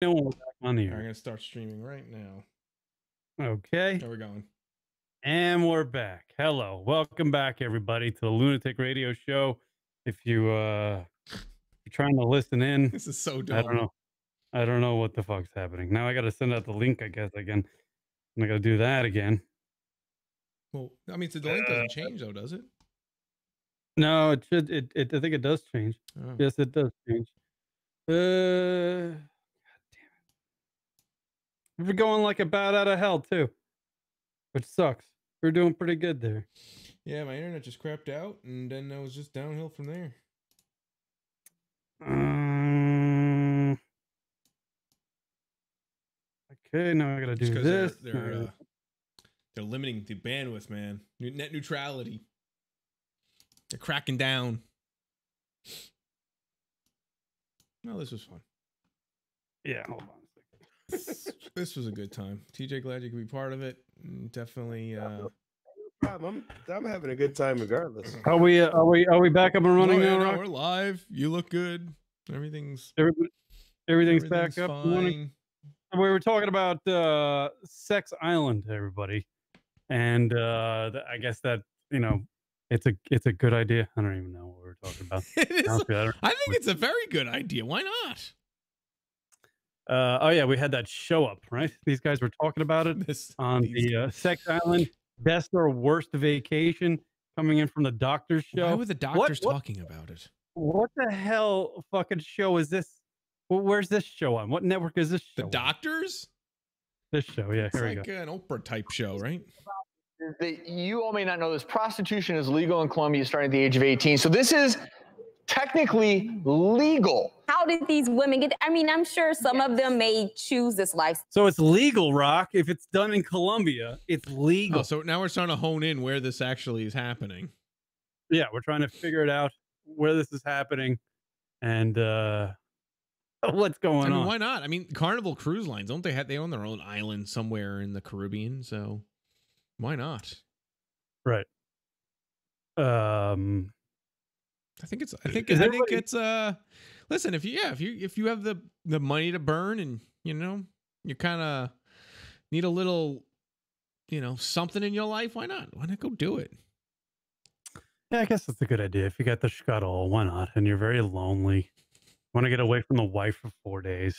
No, we're back on the I'm air. gonna start streaming right now. Okay. There we're going. And we're back. Hello. Welcome back, everybody, to the Lunatic Radio Show. If you're trying to listen in, This is so I don't dumb. know. I don't know what the fuck's happening. Now I gotta send out the link, I guess, again. I'm gonna do that again. Well, I mean, the link doesn't change though, does it? No, it should I think it does change. Oh. Yes, it does change. God damn it. We're going like a bat out of hell too. Which sucks. We're doing pretty good there. Yeah, my internet just crapped out, and then it was just downhill from there. Okay, now I gotta do this. They're limiting the bandwidth, man. Net neutrality. They're cracking down. No, this was fun. Yeah, hold on a second. This was a good time. TJ, glad you could be part of it. Definitely. No problem. I'm having a good time regardless. Are we back up and running now? No, Rock? we're live. You look good. Everything's back up and running. We were talking about Sex Island, everybody, and I guess that it's a good idea. I don't even know what we're talking about. I think it's a very good idea. Why not? Oh yeah, we had that show up, right? These guys were talking about it on the Sex Island best or worst vacation coming in from the doctor's show. Why were the doctors talking about it? What the hell fucking show is this? Well, where's this show on? What network is this show? The Doctors? This show, yeah. It's here like we go. An Oprah type show, right? You all may not know this. Prostitution is legal in Colombia starting at the age of 18. So this is technically legal. How did these women get? I mean, I'm sure some of them may choose this life. So it's legal, Rock. If it's done in Colombia, it's legal. Oh, so now we're trying to hone in where this actually is happening. Yeah, we're trying to figure it out where this is happening and what's going on. Why not? I mean, Carnival Cruise Lines, don't they own their own island somewhere in the Caribbean? So why not? Right. I think it's listen, if you have the money to burn and you kind of need a little something in your life, why not go do it? Yeah, I guess that's a good idea. If you got the scuttle, why not? And you're very lonely, want to get away from the wife for 4 days.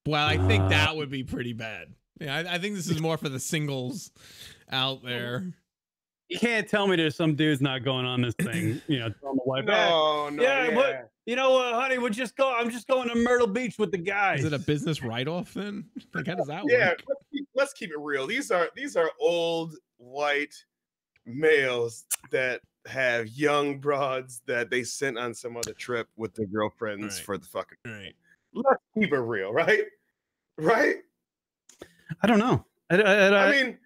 Well, I think that would be pretty bad. Yeah, I think this is more for the singles out there. You can't tell me there's some dudes not going on this thing, telling the wife, No, yeah. What, honey, I'm just going to Myrtle Beach with the guys. Is it a business write-off then? Like, how does that work? Yeah, let's keep it real. These are old white males that have young broads that they sent on some other trip with their girlfriends for the fucking. Right. Let's keep it real, right? Right? I don't know. I mean,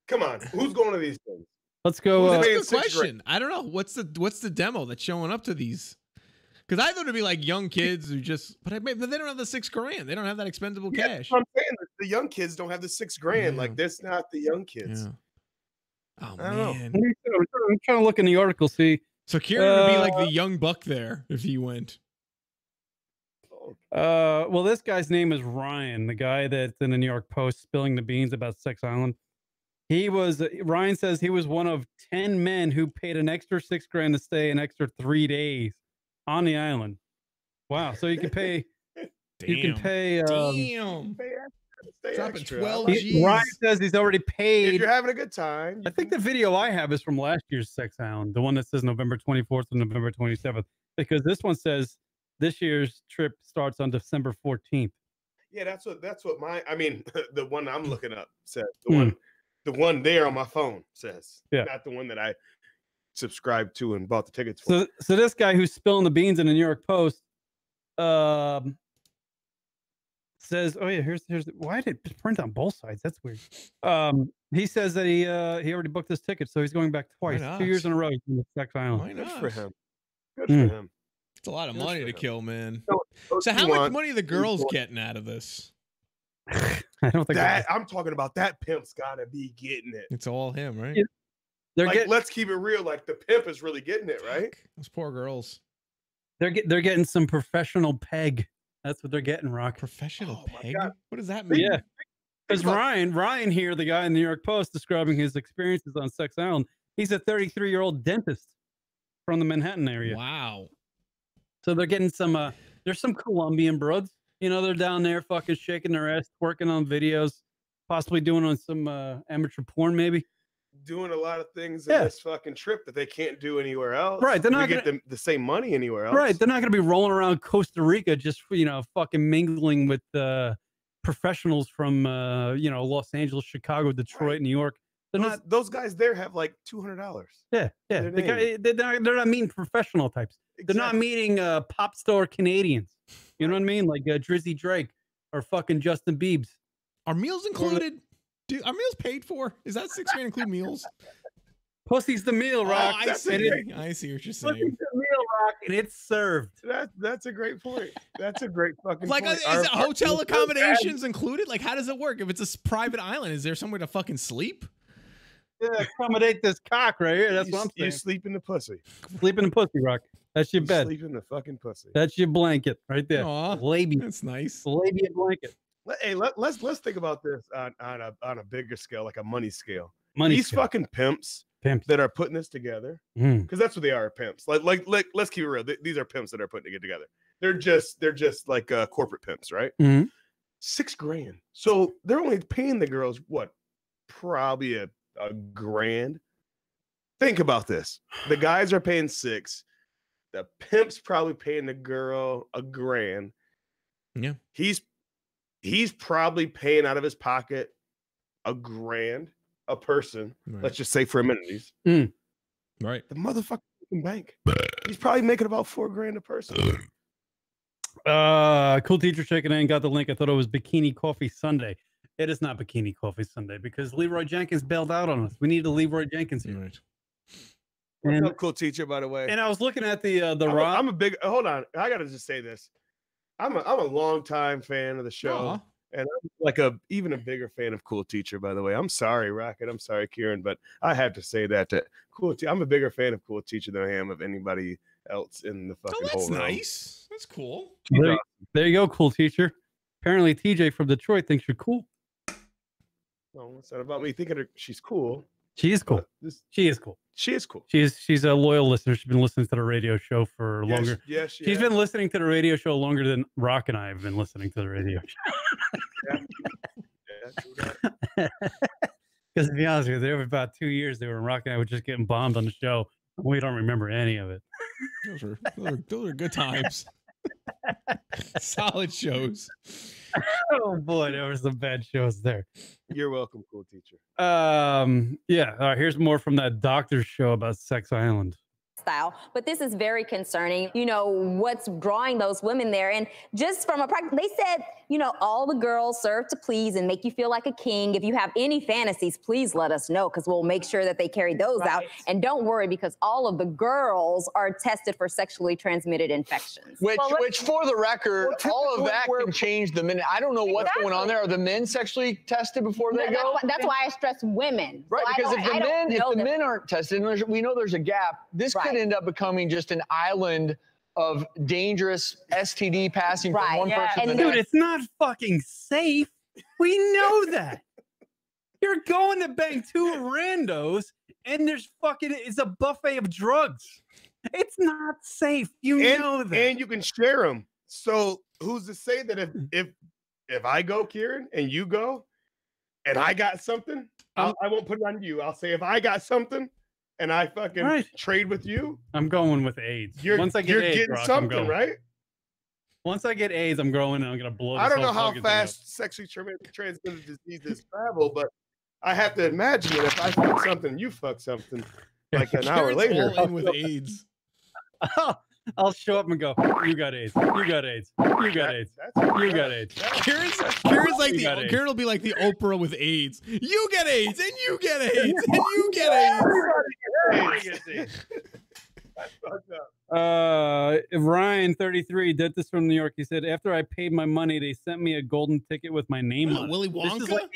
come on. Who's going to these things? Let's go. That's a good question. I don't know. What's the demo that's showing up to these? Because I thought it'd be like young kids who but they don't have the $6,000. They don't have that expendable cash. That's what I'm saying. The young kids don't have the $6,000. Yeah. Like, that's not the young kids. Yeah. Oh I don't know. man. I'm trying to look in the article, see. So Kieran would be like the young buck there if he went. Well, this guy's name is Ryan, the guy that's in the New York Post spilling the beans about Sex Island. Ryan says he was one of 10 men who paid an extra $6,000 to stay an extra 3 days on the island. Wow. So you can pay, Damn. Damn. Dropping 12 G's. Ryan says he's already paid. If you're having a good time. I think the video I have is from last year's Sex Island, the one that says November 24th and November 27th, because this one says this year's trip starts on December 14th. Yeah, that's what the one I'm looking up says. The one there on my phone says. Yeah. Not the one that I subscribed to and bought the tickets for. So this guy who's spilling the beans in the New York Post says, oh yeah, here's why did it print on both sides? That's weird. He says that he already booked this ticket, so he's going back twice, 2 years in a row in the Sex Island. Why not? Good for him. Good for him. It's a lot of money to kill, man. So how much money are the girls getting out of this? I don't think I'm talking about that pimp's gotta be getting it. It's all him, right? Yeah. Let's keep it real. Like, the pimp is really getting it, right? Those poor girls. They're getting some professional peg. That's what they're getting, Rock. Professional Oh my peg? God. What does that mean? Yeah. Because Ryan here, the guy in the New York Post describing his experiences on Sex Island, he's a 33-year-old dentist from the Manhattan area. Wow. So they're getting some, there's some Colombian broads. You know, they're down there fucking shaking their ass, working on videos, possibly doing on some amateur porn, maybe. Doing a lot of things in this fucking trip that they can't do anywhere else. Right. They're not going to get the same money anywhere else. Right. They're not going to be rolling around Costa Rica just, you know, fucking mingling with professionals from, you know, Los Angeles, Chicago, Detroit, New York. Those guys there have like $200. Yeah. Yeah. They're not meeting professional types. Exactly. They're not meeting pop star Canadians. You know what I mean? Like Drizzy Drake or fucking Justin Biebs. Are meals included? Dude, are meals paid for? Is that $6 grand include meals? Pussy's the meal, Rock. I see what you're saying. Pussy's the meal, Rock, and it's served. That's a great point. That's a great fucking like, point. Is hotel accommodations included? Like, how does it work? If it's a private island, is there somewhere to fucking sleep? Yeah, accommodate this cock right here. That's what I'm saying. You sleep in the pussy. Sleep in the pussy, Rock. That's your bed. Sleep in the fucking pussy. That's your blanket right there. Aww, labia. That's nice. Labia blanket. Hey, let's think about this on a bigger scale, like a money scale. These fucking pimps that are putting this together, because that's what they are, pimps. Like let's keep it real. These are pimps that are putting it together. They're just like corporate pimps, right? $6 grand. So they're only paying the girls what? Probably a grand. Think about this. The guys are paying $6. The pimp's probably paying the girl a grand. Yeah. He's probably paying out of his pocket a grand a person. Right. Let's just say for amenities. Right. The motherfucking bank. He's probably making about $4 grand a person. Cool teacher checking in. Got the link. I thought it was Bikini Coffee Sunday. It is not Bikini Coffee Sunday because Leroy Jenkins bailed out on us. We need a Leroy Jenkins here. Right. What's up, cool teacher, by the way? And I was looking at the I'm a big. Hold on, I gotta just say this. I'm a long time fan of the show, and I'm like even a bigger fan of Cool Teacher. By the way, I'm sorry, Rocket. I'm sorry, Kieran, but I have to say that Cool. I'm a bigger fan of Cool Teacher than I am of anybody else in the fucking whole that's realm. Nice. That's cool. There you go, Cool Teacher. Apparently, TJ from Detroit thinks you're cool. No, it's not about me thinking she's cool. She is cool. She is cool. She is cool. She's a loyal listener. She's been listening to the radio show for longer. Yes, she's been listening to the radio show longer than Rock and I have been listening to the radio show. Because to be honest with you, there were about 2 years they were Rock and I were just getting bombed on the show. We don't remember any of it. Those are good times. Solid shows. Oh boy, there were some bad shows there. You're welcome, Cool Teacher. Yeah. All right, here's more from that doctor's show about Sex Island. Style, but this is very concerning. You know what's drawing those women there, and just from a practice, they said, you know, all the girls serve to please and make you feel like a king. If you have any fantasies, please let us know because we'll make sure that they carry those out. And don't worry because all of the girls are tested for sexually transmitted infections. Which for the record, all of that can change the minute. I don't know what's going on there. Are the men sexually tested before they go? That's why I stress women. Right, so because if the men aren't tested, and we know there's a gap, this could end up becoming just an island of dangerous STD passing from one person to the next. Dude, it's not fucking safe. We know that. You're going to bang two randos and it's a buffet of drugs. It's not safe. You know that. And you can share them. So who's to say that if I go, Kieran, and you go, and I got something, I won't put it on you. I'll say if I got something, and I fucking trade with you, I'm going with AIDS. Once I get AIDS, getting Rock, something, right? Once I get AIDS, I'm going and I'm gonna blow. I don't know how fast sexually transmitted diseases travel, but I have to imagine that if I fuck something, you fuck something, like an hour later, all in with AIDS. I'll show up and go, you got AIDS, you got AIDS, you got AIDS, you got AIDS. Kieran's like Kieran will be like the Oprah with AIDS. You get AIDS, and you get AIDS, and you get AIDS. Ryan, 33, did this from New York. He said, after I paid my money, they sent me a golden ticket with my name on it. Willy Wonka?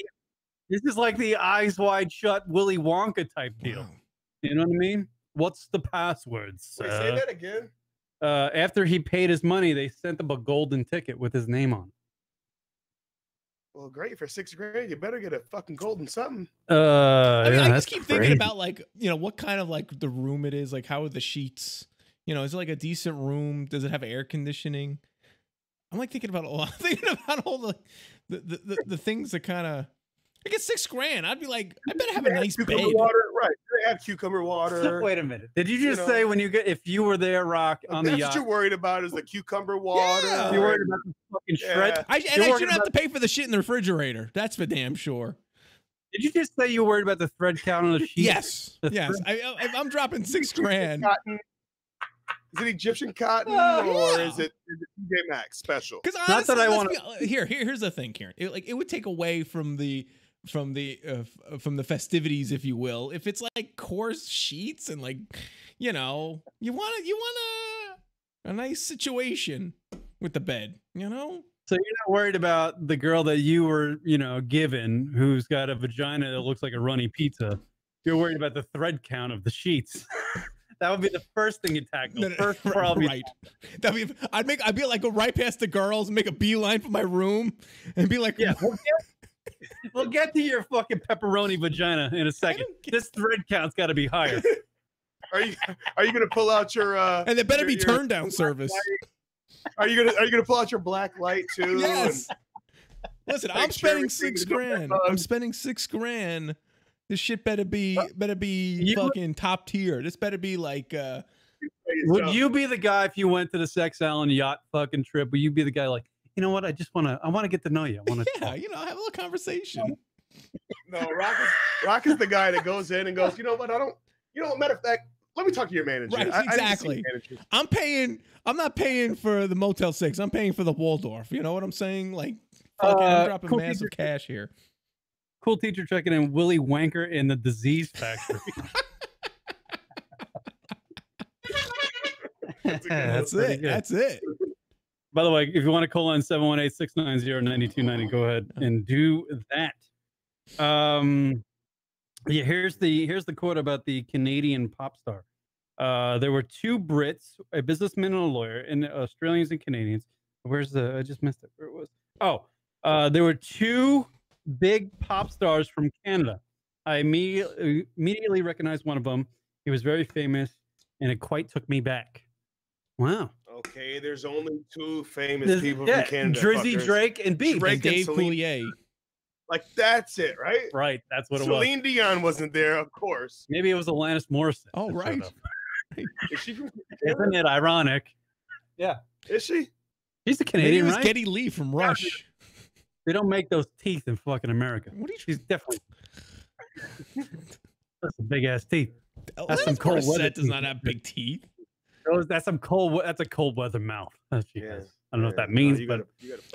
This is like the Eyes Wide Shut Willy Wonka type deal. Wow. You know what I mean? What's the password, sir? Wait, say that again. After he paid his money, they sent him a golden ticket with his name on. Well, great for $6 grand. You better get a fucking golden something. I mean, Yeah, I that's just keep crazy. thinking about like, you know, what kind of like the room it is. Like, how are the sheets? You know, is it like a decent room? Does it have air conditioning? I'm like thinking about all the things that kind of. I get $6 grand. I'd be like, I better have a nice bed. Water, right? They have cucumber water. Wait a minute. Did you just say when you get if you were there, Rock, on the yacht? That's what you're worried about is the cucumber water. Yeah. You're worried about the fucking shred. I shouldn't have to pay for the shit in the refrigerator. That's for damn sure. Did you just say you were worried about the thread count on the sheet? Yes. Yes. I'm dropping $6 grand. Cotton. Is it Egyptian cotton or is it TJ Maxx special? Because not that I want to. Here's the thing, Karen. It would take away from the festivities, if you will, if it's like coarse sheets and like, you know, you want a nice situation with the bed, you know. So you're not worried about the girl that you were, you know, given, who's got a vagina that looks like a runny pizza. You're worried about the thread count of the sheets. That would be the first thing you tackle. First problem. Right. I'd be like go right past the girls and make a beeline for my room and be like, yeah. We'll get to your fucking pepperoni vagina in a second. This thread count's got to be higher. Are you gonna pull out your and there better be turn down service. Are you gonna pull out your black light too? Yes. Listen, I'm spending $6 grand. I'm spending $6 grand. This shit better be fucking top tier. This better be like. Would you be the guy if you went to the Sex Island yacht fucking trip? Would you be the guy like, you know what? I want to get to know you. I want to. Yeah, you know, have a little conversation. No, Rock is the guy that goes in and goes, you know what? Matter of fact, let me talk to your manager. Right, exactly. I'm not paying for the Motel 6. I'm paying for the Waldorf. You know what I'm saying? Like, fucking, I'm dropping massive cash here. Cool teacher checking in. Willy Wanker in the Disease Factory. That's it. That's it. By the way, if you want to call in 718-690-9290, go ahead and do that. Yeah, here's the quote about the Canadian pop star. There were two Brits, a businessman and a lawyer, and Australians and Canadians. I just missed it. Where it was? Oh, there were two big pop stars from Canada. I immediately recognized one of them. He was very famous, and it quite took me back. Wow. Okay, there's only two famous people from Canada. Drizzy Drake and B. Drake and Dave Coulier. Like, that's it, right? Right, that's what it was. Celine Dion wasn't there, of course. Maybe it was Alanis Morissette. Oh, right. Is she from Isn't it ironic? Yeah. Is she? She's a Canadian, was right? Geddy Lee from Rush. They don't make those teeth in fucking America. What are you? She's definitely. That's some big ass teeth. That's some cold weather. Does not have big teeth. That's some cold. That's a cold weather mouth. That's she has. I don't know what that No, means, you but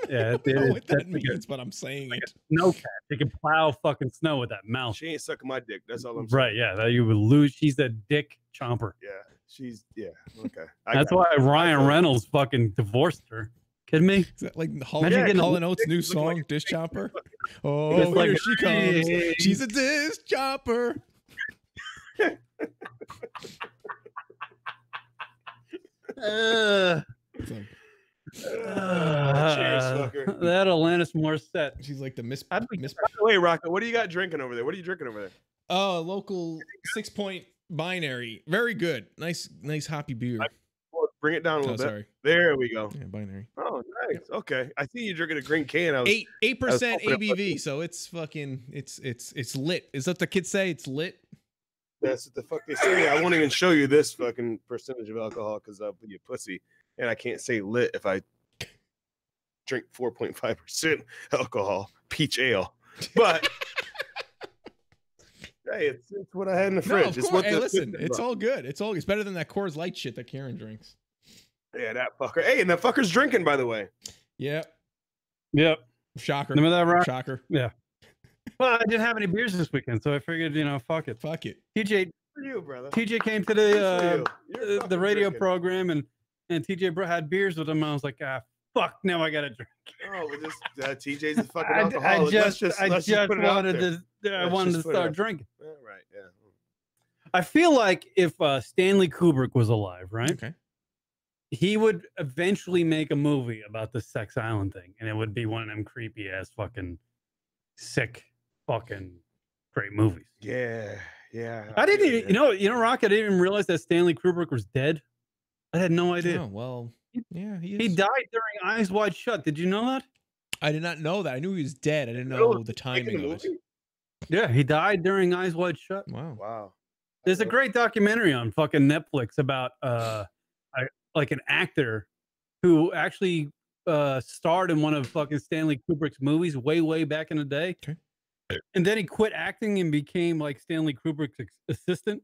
gotta I don't know what that means, but I'm saying like it. a snow cat. They can plow fucking snow with that mouth. She ain't sucking my dick. That's all I'm saying. Right? Yeah. That you would lose. She's a dick chomper. Yeah. Okay. That's why Ryan Reynolds fucking divorced her. Kidding me? Is that like Hall Imagine and Oates' new song, like Dish Chopper? It's Oh, like here she comes. Hey. She's a dish chopper. Cheers, fucker. That Alanis Morissette. She's like the miss. By the way, Rocco, what do you got drinking over there? What are you drinking over there? Oh, local 6-point binary. Very good. Nice hoppy beer. Well, bring it down a little bit. Sorry. There we go. Yeah, binary. Oh, nice. Okay. I see you drinking a green can. 8% hoping it ABV, so it's fucking it's lit. Is that what the kids say? It's lit. That's what the fuck they say. I won't even show you this fucking percentage of alcohol because I'll be a pussy. And I can't say lit if I drink 4.5% alcohol, peach ale. But hey, it's what I had in the fridge. It's what hey, listen, it's all good. It's better than that Coors Light shit that Karen drinks. Yeah, that fucker. Hey, and that fucker's drinking, by the way. Yeah. Yep. Shocker. Remember that, Rock? Shocker. Yeah. Well, I didn't have any beers this weekend, so I figured, fuck it. Fuck it. TJ, For you, brother. TJ came to Good for you. the radio drinking. program, and TJ had beers with him. I was like, fuck, now I gotta drink. Oh, well, just TJ's a fucking alcoholic. I just wanted to start start drinking. All right, yeah. I feel like if Stanley Kubrick was alive, right? Okay. he would eventually make a movie about the Sex Island thing, and it would be one of them creepy ass fucking sick fucking great movies. Yeah, yeah. I didn't even, you know, Rock, I didn't even realize that Stanley Kubrick was dead. I had no idea. Oh, well, yeah, he died during Eyes Wide Shut. Did you know that? I did not know that. I knew he was dead. I didn't know the timing of it. Yeah, he died during Eyes Wide Shut. Wow. Wow. There's a great documentary on fucking Netflix about like an actor who actually starred in one of fucking Stanley Kubrick's movies way back in the day. Okay. And then he quit acting and became like Stanley Kubrick's assistant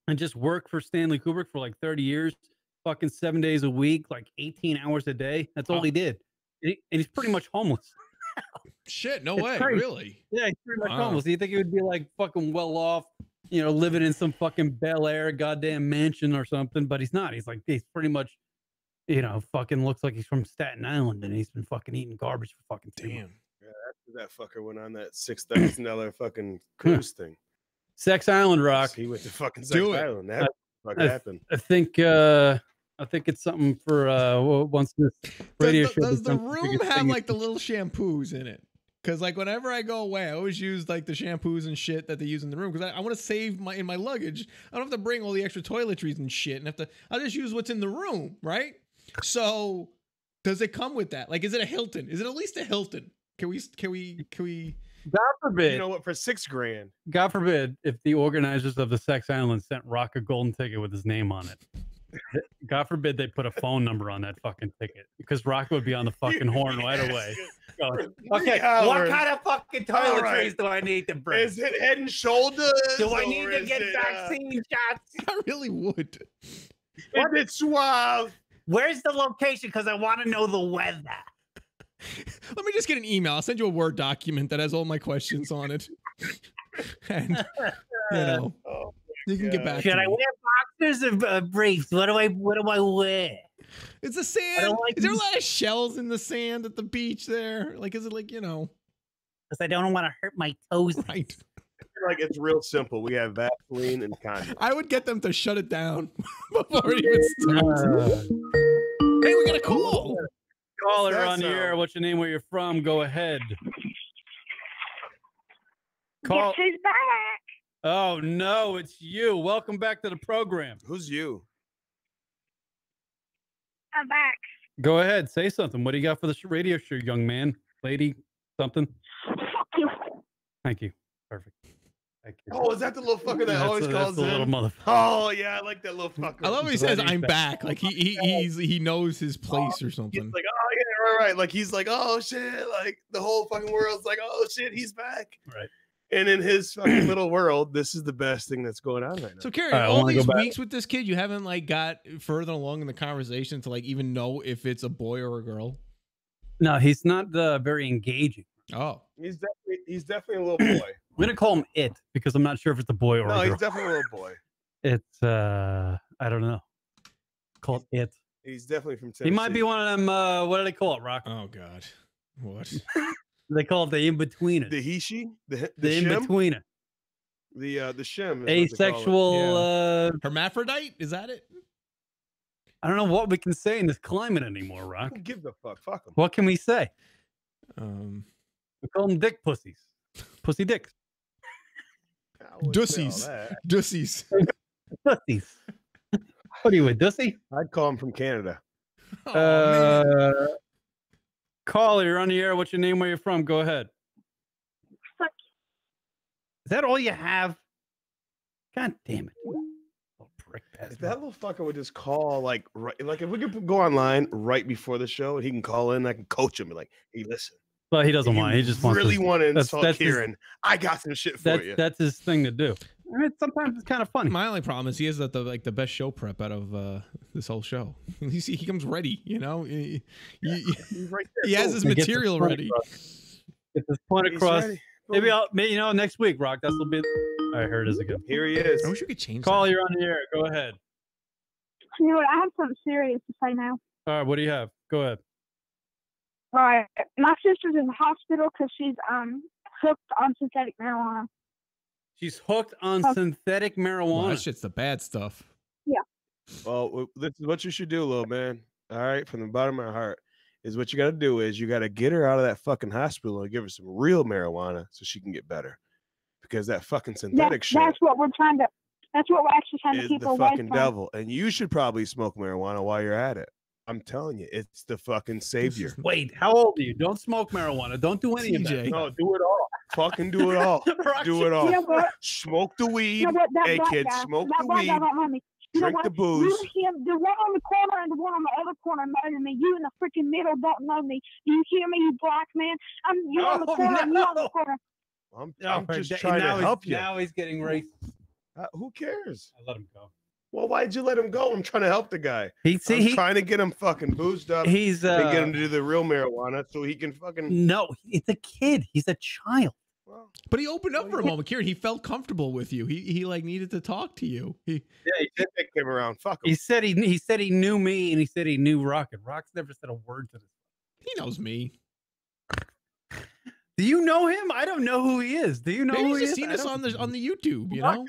and just worked for Stanley Kubrick for like 30 years, fucking 7 days a week, like 18 hours a day. That's all he did. And he's pretty much homeless. Shit, no It's way, crazy. really? Yeah, he's pretty much Wow. homeless. Do you think he would be like fucking well off, you know, living in some fucking Bel Air goddamn mansion or something? But he's not. He's pretty much, you know, fucking looks like he's from Staten Island and he's been fucking eating garbage for fucking 3 months. Yeah, after that fucker went on that $6,000 fucking cruise thing. Sex Island, Rock. He went to fucking Sex Do it. Island. That fucking happened. I think it's something for once this radio show. Does the becomes the room biggest have thing- like the little shampoos in it? Because like whenever I go away, I always use like the shampoos and shit that they use in the room because I want to save in my luggage. I don't have to bring all the extra toiletries and shit, and I'll just use what's in the room, right? So does it come with that? Like, is it a Hilton? Is it at least a Hilton? Can we? God forbid. You know what? For $6,000. God forbid if the organizers of the Sex Island sent Rock a golden ticket with his name on it. God forbid they put a phone number on that fucking ticket because Rock would be on the fucking horn right away. Going, okay, what kind of fucking toiletries do I need to bring? Is it Head and Shoulders? Do I need or to is get it, vaccine shots? I really would. Is it Suave? Where's the location? Because I want to know the weather. Let me just get an email. I'll send you a Word document that has all my questions on it. And, you know, you can get back to me. I wear boxers or briefs? What do I wear? It's the sand. Is there a lot of shells in the sand at the beach there? Like, is it like, you know? Because I don't want to hurt my toes. Right. Like, it's real simple. We have Vaseline and condoms. I would get them to shut it down before it even starts. Hey, we got a call. Caller on the air. What's your name? Where you're from? Go ahead. Call. Guess who's back? Oh no, it's you. Welcome back to the program. Who's you? I'm back. Go ahead, say something. What do you got for the radio show, young man, lady, something? Fuck you. Thank you. Perfect. Thank you. Oh, is that the little fucker that always calls the in? little motherfucker. Oh yeah, I like that little fucker. I love when he says I'm back. Like he knows his place or He's something. like, oh yeah, right. Like he's like, oh shit, like the whole fucking world's like, oh shit, he's back. Right. And in his fucking little world, this is the best thing that's going on right now. So Carrie, I all wanna these go back. weeks with this kid, you haven't like got further along in the conversation to like even know if it's a boy or a girl. No, he's not very engaging. Oh, He's definitely a little boy. I'm gonna call him it because I'm not sure if it's a boy or No, a girl. he's definitely a little boy. It's I don't know. Call it it. He's definitely from Tennessee. He might be one of them. What do they call it, Rock? oh God, what? They call it the in-betweener. the he she, the The shim, in-betweener. the shim. is what they call it. Asexual. Hermaphrodite? Is that it? I don't know what we can say in this climate anymore, Rock. Who gives a fuck? Fuck him. What can we say? We call them dick pussies. Pussy dicks. I wouldn't say all Dussies. that. Dussies. Pussies. What are you, a dussy? I'd call him from Canada. Oh, man. Caller, you're on the air. What's your name? Where you're from? Go ahead. Fuck. Is that all you have? God damn it. Little prick If bastard. that little fucker would just call, like if we could go online right before the show, and he can call in, I can coach him. Be like, hey, listen. But he doesn't if want. you He just wants really to, want to that's- insult that's his- Kieran. I got some shit for you. that's his thing to do. I mean, sometimes it's kind of funny. My only problem is he has the best show prep out of this whole show. He comes ready, you know. He He's right there. has Boom. his He gets material his point ready. across. Get this point He's across. ready. Maybe Boom. next week, Rock. That'll be. I heard it is again. Here he is. I wish we could change Call, that. you're on the air. Go ahead. You know what? I have something serious to say now. All right, what do you have? Go ahead. All right. My sister's in the hospital because she's hooked on synthetic marijuana. She's hooked on Oh. synthetic Well, marijuana. that shit's the bad stuff. Well, this is what you should do, little man. All right, from the bottom of my heart, is what you got to do is you got to get her out of that fucking hospital and give her some real marijuana so she can get better. Because that fucking synthetic shit. That's what we're trying to. That's what we're actually trying to keep the away fucking from. devil, and you should probably smoke marijuana while you're at it. I'm telling you, it's the fucking savior. Wait, how old are you? Don't smoke marijuana. Don't do any of that. No, do it all. Fucking do it all. Do it all. You know what? Smoke the weed. You know what? That Hey, black kids, guy, smoke that the black weed. guy don't know me. You know Drink what? the booze. You and him, the one on the corner and the one on the other corner know me. You in the freaking middle don't know me. Do you hear me, you black man? You on the corner and you on the corner. I'm just trying to help you. Now he's getting racist. Who cares? I let him go. Well, why'd you let him go? I'm trying to help the guy. He's trying to get him fucking boozed up. He's and get him to do the real marijuana so he can fucking. No, it's a kid. He's a child. Well, But he opened up for a moment, Kieran. He felt comfortable with you. He like needed to talk to you. yeah, he did take him around. Fuck him. He said he knew me, and he said he knew Rocket. Rock's never said a word to this. He knows me. Do you know him? I don't know who he is. Do you know Maybe who he's he just is? seen us on the YouTube, you Why know?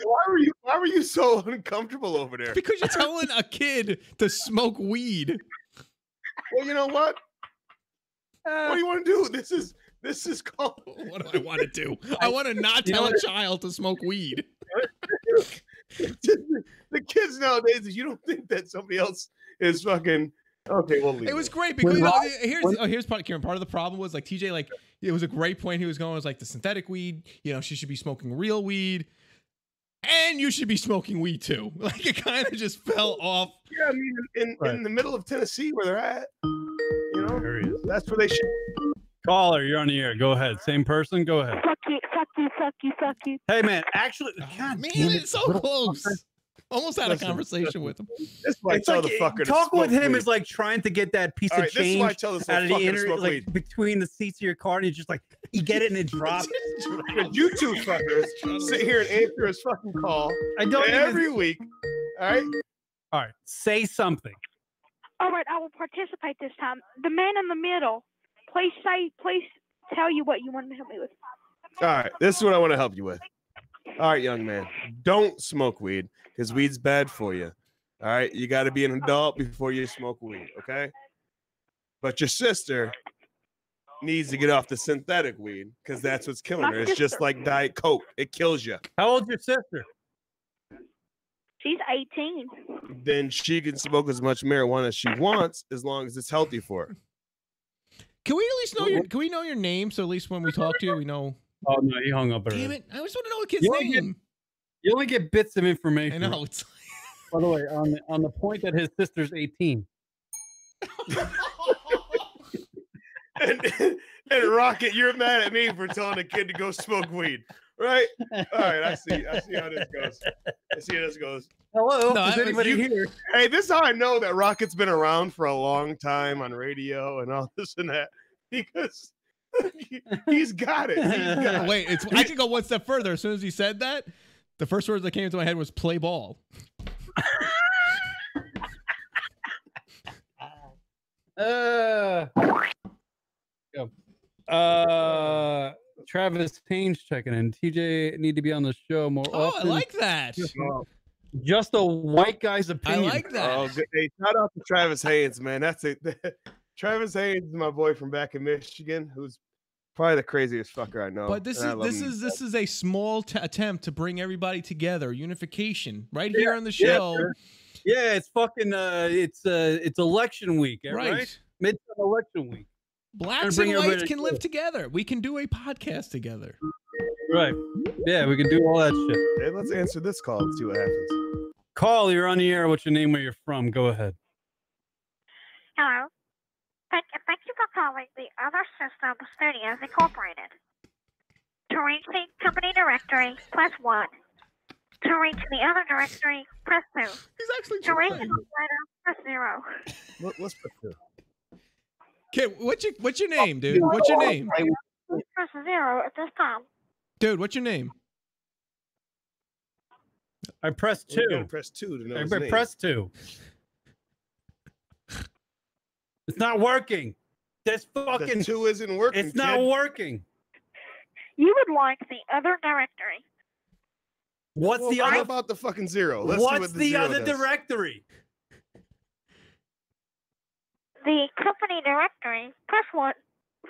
were you so uncomfortable over there? Because you're telling a kid to smoke weed. Well, you know what? What do you want to do? This is called. What do I want to do? I want to not tell a child to smoke weed. The kids nowadays, you don't think that somebody else is fucking. Okay, well, it was great because here's part, Kieran. Part of the problem was like TJ, like it was a great point he was going. It was like the synthetic weed. You know, she should be smoking real weed, and you should be smoking weed too. Like it kind of just fell off. Yeah, I mean, in the middle of Tennessee where they're at, you know, that's where they should. Caller, you're on the air. Go ahead. Same person. Go ahead. Fuck you, fuck you, fuck you, fuck you. Hey, man. Actually, God, Man, damn it. it's so close. Almost had a conversation with him. This is why I tell the fucker to talking with smoke him weed. is like trying to get that piece All of right, this is why I change tell this out of little the fucker to smoke like weed. between the seats of your car, and you just like you get it and it drops. You two fuckers sit here and answer his fucking call. I don't every week. All right. All right, say something. All right, I will participate this time. The man in the middle, please tell you what you want to help me with. All right, this is what I want to help you with. All right, young man, don't smoke weed because weed's bad for you. All right, you got to be an adult before you smoke weed, okay? But your sister needs to get off the synthetic weed because that's what's killing her. It's just like Diet Coke. It kills you. How old's your sister? She's 18. Then she can smoke as much marijuana as she wants as long as it's healthy for her. Can we at least know can we know your name so at least when we talk to you we know? Oh no, he hung up already. Damn it! I just want to know the kid's name. You only get bits of information. I know. It's By the way, on the point that his sister's 18. and Rocket, you're mad at me for telling a kid to go smoke weed, right? All right, I see how this goes. I see how this goes. Hello, No, is anybody here? Hey, this is how I know that Rocket's been around for a long time on radio and all this and that because he's got it. He's got it. Wait, I could go one step further. As soon as he said that, the first words that came into my head was "play ball." Travis Haynes checking in. TJ need to be on the show more Oh, often. I like that. Just a white guy's I opinion. like that. Oh, hey, shout out to Travis Haynes, man. That's it. Travis Haynes is my boy from back in Michigan, who's probably the craziest fucker I know. But this is a small attempt to bring everybody together, unification, right here on the show. Yeah, it's fucking it's election week, right? Midterm election week. Blacks and whites can live together. We can do a podcast together. Right. Yeah, we can do all that shit. Hey, let's answer this call and see what happens. Call, you're on the air. What's your name, where you're from? Go ahead. Hello. Thank you for calling the Other Systems Studios Incorporated. To reach the company directory, press 1. To reach the other directory, press 2. He's actually To reach the trying. operator, press 0. Let's put two. Okay, what's your name, dude? What's your name? Press 0 at this time. Dude, what's your name? I pressed You 2. gotta press 2 to know his I name. pressed 2. It's not working. This fucking The 2 isn't working. It's not kid. working. You would like the other directory. What's Well, the how other? about the fucking 0? Let's see What's what the zero other does. directory? the company directory, press 1.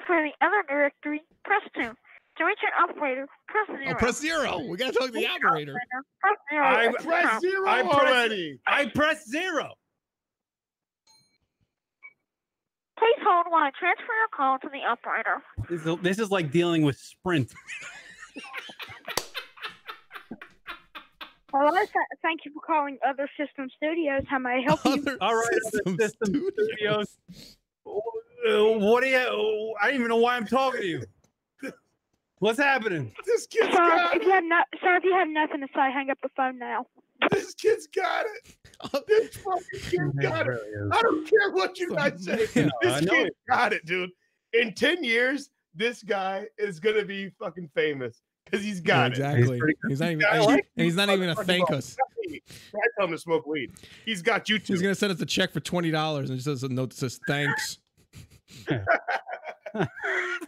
For the other directory, press 2. To reach an operator, press 0. Oh, press 0. We gotta talk to the operator. Press 0. I pressed 0 already. I pressed 0. Please hold while I transfer your call to the operator. This is like dealing with Sprint. Hello, thank you for calling Other System Studios. How may I help you? All right, Other System Studios. What do you? I don't even know why I'm talking to you. What's happening? This kid's Sir, got if it. you have nothing to say, hang up the phone now. This kid's got it. This fucking kid's got it. I don't care what you guys say. This kid's got it, dude. In 10 years, this guy is gonna be fucking famous because he's got it. Exactly. He's not even. He's not even gonna thank us. I tell him to smoke weed. He's got you too. He's gonna send us a check for $20 and just says a note that says thanks.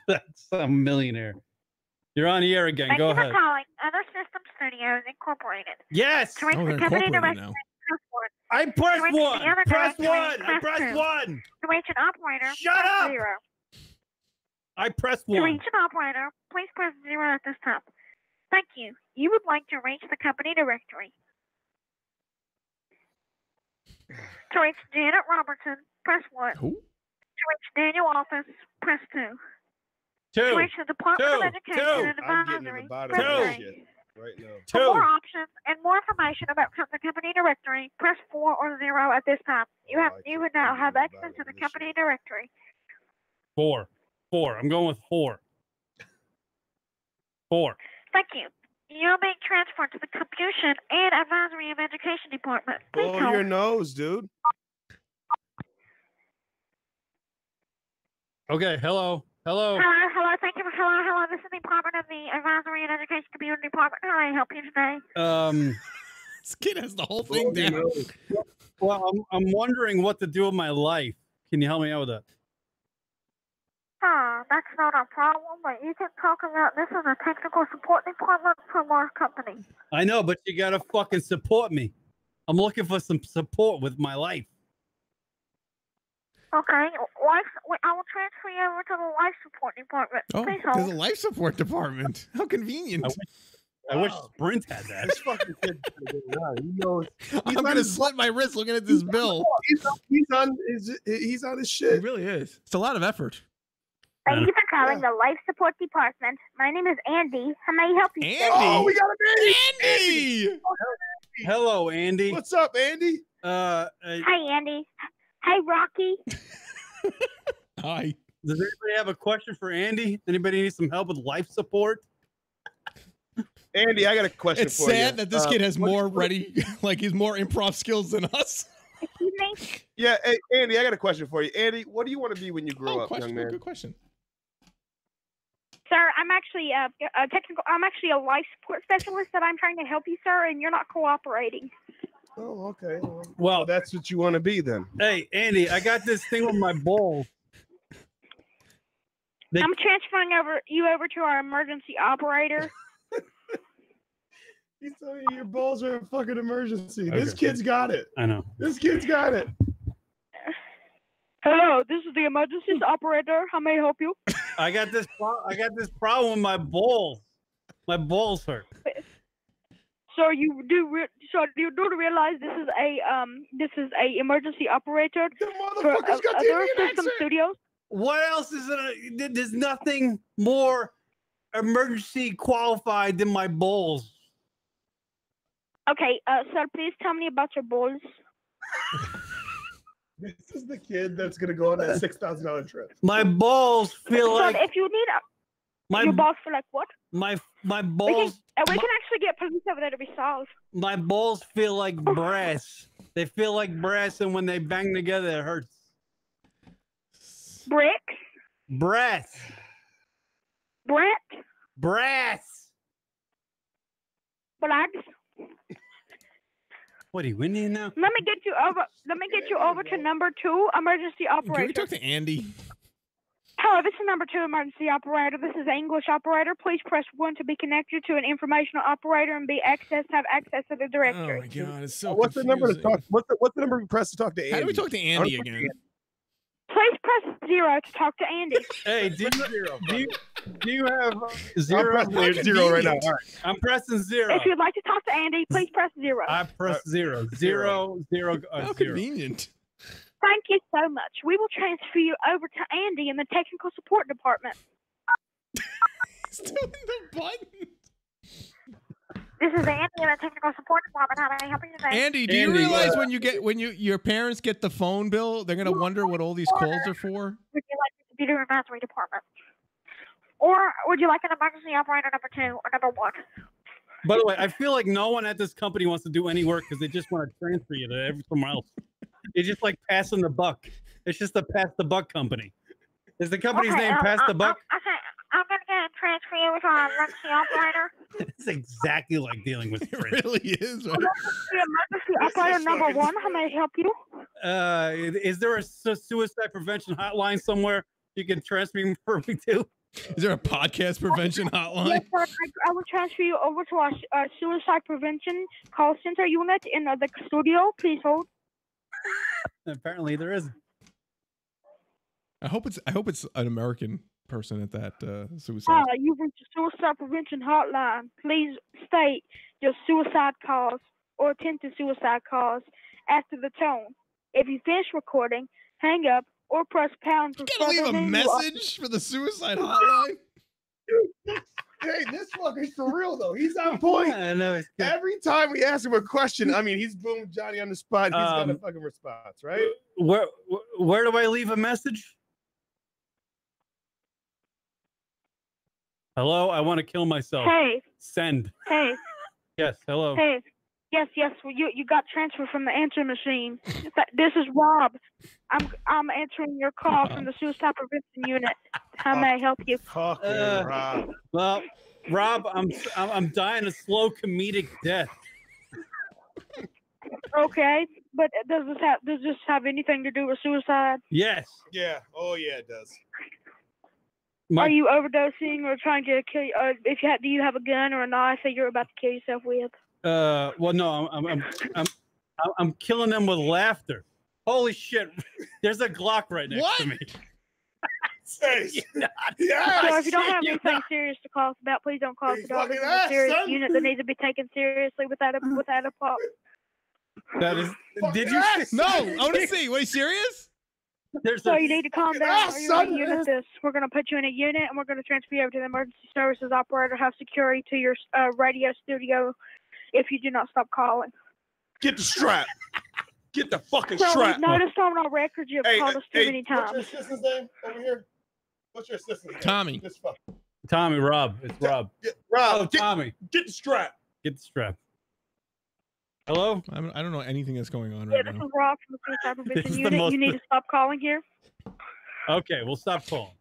That's a millionaire. You're on the air again. Thank Go you for ahead. calling Other System Studios Incorporated. Yes. To reach Oh, the they're company incorporated directory, now. press 1. I pressed Reach the 1. other Press directory, 1. I press pressed 2. 1. To reach an operator, Shut press up! 0. I pressed To 1. reach an operator, please press 0 at this time. Thank you. You would like to reach the company directory. To reach Janet Robertson, press 1. Who? To reach Daniel Office, press 2. 2. To reach the Department of 2. Education and I'm getting to Advisory, the bottom press of this 3. shit right now. For 2. more options and more information about the company directory, press 4 or 0 at this time. You would now have access to the company directory. 4. 4. I'm going with 4. 4. Thank you. You're being transferred to the Computation and Advisory of Education Department. Please Blow hold. your nose, dude. Okay. Hello. Hello. Hello, thank you for hello. This is the Department of the Advisory and Education Community Department. How may I help you today? This kid has the whole thing Blow your down. nose. Well, I'm wondering what to do with my life. Can you help me out with that? That's not a problem, but you can talk about this in the technical support department from our company. I know, but you gotta fucking support me. I'm looking for some support with my life. Okay, I will transfer you over to the life support department. Oh, Please there's hold. a life support department. How convenient. I wish Sprint had that. This fucking kid. He knows. I'm gonna slit my wrist looking at this bill. He's on his It shit. really is. It's a lot of effort. Thank you for calling the Life Support Department. My name is Andy. How may I help you? Andy. Oh, we got a baby. Andy. Hello, Andy. What's up, Andy? Hi, Andy. Hi, Rocky. Hi. Does anybody have a question for Andy? Anybody need some help with life support? Andy, I got a question It's for you. sad that this kid has more ready, like he's more improv skills than us. Excuse me? Yeah, hey, Andy, I got a question for you. Andy, what do you want to be when you grow up, question. young man? Good question. Sir, I'm actually I'm actually a life support specialist that I'm trying to help you, sir, and you're not cooperating. Oh, okay. Well, that's what you want to be then. Hey, Andy, I got this thing with my balls. I'm transferring you over to our emergency operator. He's telling you your balls are a fucking emergency. Okay. This kid's got it. I know. This kid's got it. Hello, this is the emergency operator. How may I help you? I got this problem with my balls. My balls hurt. So you do realize this is a emergency operator for motherfucker's got Other Indian System accent. Studios. What else is it? There's nothing more emergency qualified than my balls. Okay, sir, please tell me about your balls. This is the kid that's gonna go on that $6,000 trip. My balls feel Sir, like if you need your balls feel like what? my We balls. can actually get police over there to be solved. My balls feel like brass. They feel like brass, and when they bang together, it hurts. Bricks? Brass. Brett? Brass. Blacks? What are you Indian now? Let me get you over to number 2 emergency Can operator. we talk to Andy? Hello, this is number 2 emergency operator. This is English operator. Please press 1 to be connected to an informational operator and have access to the directory. Oh my god, it's so What's the number to confusing. talk? What's the number we press to talk to Andy? How do we talk to Andy again? Please press 0 to talk to Andy. Hey, do you have I'm 0? pressing 0 right now. All right. I'm pressing 0. If you'd like to talk to Andy, please press 0. I press 0. 0, 0, How 0. convenient. Thank you so much. We will transfer you over to Andy in the technical support department. He's doing the button. This is Andy in the technical support department. How may I help you today? Andy, do you realize when your parents get the phone bill, they're gonna wonder what all these calls are for? Would you like the computer advisory department? Or would you like an emergency operator number 2 or number 1? By the way, I feel like no one at this company wants to do any work because they just want to transfer you to somewhere else. It's just like passing the buck. It's just a pass the buck company. Is the company's name Pass the Buck? Okay, I'm going to go and transfer you with our emergency operator. It's exactly like dealing with It Sprint. really is. Right? The emergency operator number 1, how may I help you? Is there a suicide prevention hotline somewhere you can transfer me to? Is there a podcast prevention hotline? Yes, sir. I will transfer you over to our suicide prevention call center unit in the studio. Please hold. Apparently there isn't. I hope it's an American person at that suicide. You've reached the suicide prevention hotline. Please state your suicide cause or attempted suicide cause after the tone. If you finish recording, hang up or press pound. You gotta leave a message for the suicide hotline. Hey, this fucker's for real though. He's on point. I know. Every time we ask him a question, I mean, he's boom Johnny on the spot. He's got a fucking response, right? Where do I leave a message? Hello, I want to kill myself. Hey. Send. Hey. Yes. Hello. Hey. Yes. Well, you got transferred from the answer machine. This is Rob. I'm answering your call from the suicide prevention unit. How may I help you? Rob. Well, Rob, I'm dying a slow comedic death. Okay, but does this have anything to do with suicide? Yes. Yeah. Oh yeah, it does. Are you overdosing or trying to kill? Do you have a gun or a knife that you're about to kill yourself with? Well, no, I'm killing them with laughter. Holy shit! There's a Glock right next to me. Yes. So if you don't have anything serious to call us about, please don't call us about. This is a serious unit that needs to be taken seriously without a pop. That is. Did you? No, I want to see. Wait, serious? So you need to calm down. We're going to put you in a unit and we're going to transfer you over to the emergency services operator. Have security to your radio studio if you do not stop calling. Get the strap. Get the fucking So strap. we've noticed on our records you've called us too many times. What's your assistant's name over here? What's your assistant's name? Tommy. This fuck. Tommy, Rob. It's Rob. Rob. Oh, Tommy. Get the strap. Get the strap. Hello? I don't know anything that's going on Yeah, right this now. is Rob from the suicide This prevention is the unit. most- You need to stop calling here. Okay, we'll stop calling.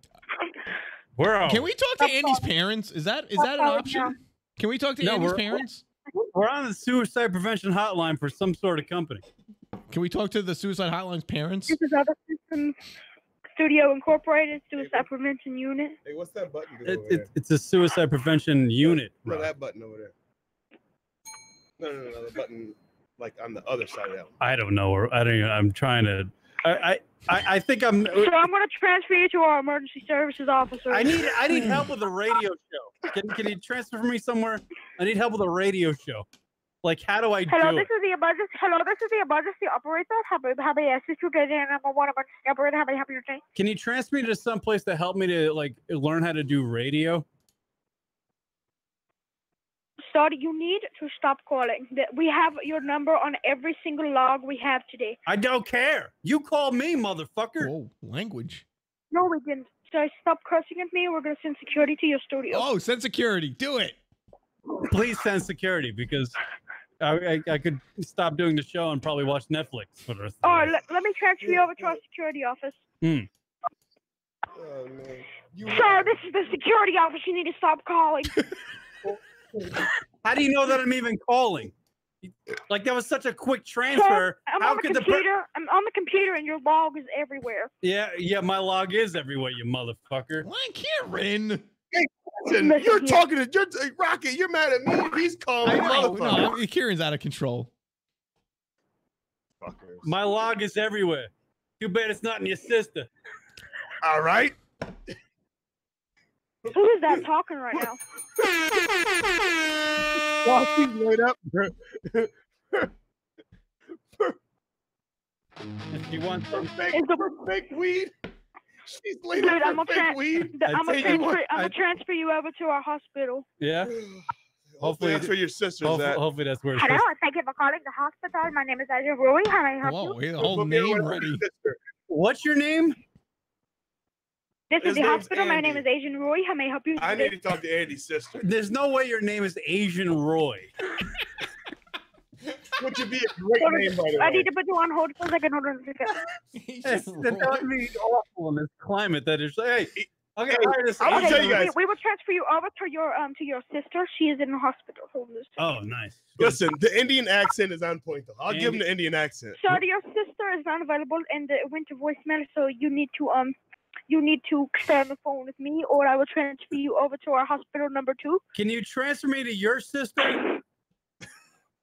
Where are Can we talk to Andy's parents? Is that an option? Can we talk to Andy's parents? We're on the suicide prevention hotline for some sort of company. Can we talk to the suicide hotline's parents? This is Other Systems Studio Incorporated, Suicide Prevention Unit. Hey, what's that button do over there? It's a suicide prevention unit. No, Rob. that button over there. No, the button like on the other side of that one. I don't know. I don't. I'm trying to. I think I'm. So I'm going to transfer you to our emergency services officer. I need help with a radio show. Can you transfer me somewhere? I need help with a radio show. Like, how do I Hello, do this it? is the emergency. Hello, this is the emergency operator. How may I assist you? Get in number 1 emergency operator. How may I help you today? Can you transfer me to some place to help me to like learn how to do radio? Sorry, you need to stop calling. We have your number on every single log we have today. I don't care. You call me, motherfucker. Whoa, language. No, we didn't. So stop cursing at me. We're going to send security to your studio. Oh, send security. Do it. Please send security because I could stop doing the show and probably watch Netflix for the rest of the All right, day. let me transfer you over to our security office. Oh man. Sir, this is the security office. You need to stop calling. How do you know that I'm even calling? Like, that was such a quick transfer. I'm How on the could computer. I'm on the computer, and your log is everywhere. Yeah, my log is everywhere, you motherfucker. Why, Karen? Listen, you're talking to Rocket. You're mad at me. He's calling. Kieran's out of control. Fuckers. My log is everywhere. Too bad it's not in your sister. All right. Who is that talking right now? While she's laid up. If you want some fake weed. She's laid Dude, up I'm for fake weed. I'm gonna transfer you over to our hospital. Yeah. Hopefully that's where your sister's at. Hopefully that's where. Hello, thank you for calling the hospital. My name is Agent Roy. How may I help Whoa, you? the whole name ready. What's your name? This His is the name's hospital. My name Andy. is Agent Roy. How may I help you? I need to talk to Andy's sister. There's no way your name is Asian Roy. Which would be a great name, by the I way. need to put you on hold for a second. Hold on a second. That would be awful in this climate. That is, hey, okay, I'm gonna tell you guys. We will transfer you over to your sister. She is in the hospital. Hold on a second. Oh, nice. Listen, the Indian accent is on point, though. I'll give him the Indian accent. Sorry, your sister is not available and it went to voicemail, so you need to stay on the phone with me, or I will transfer you over to our hospital number 2. Can you transfer me to your sister?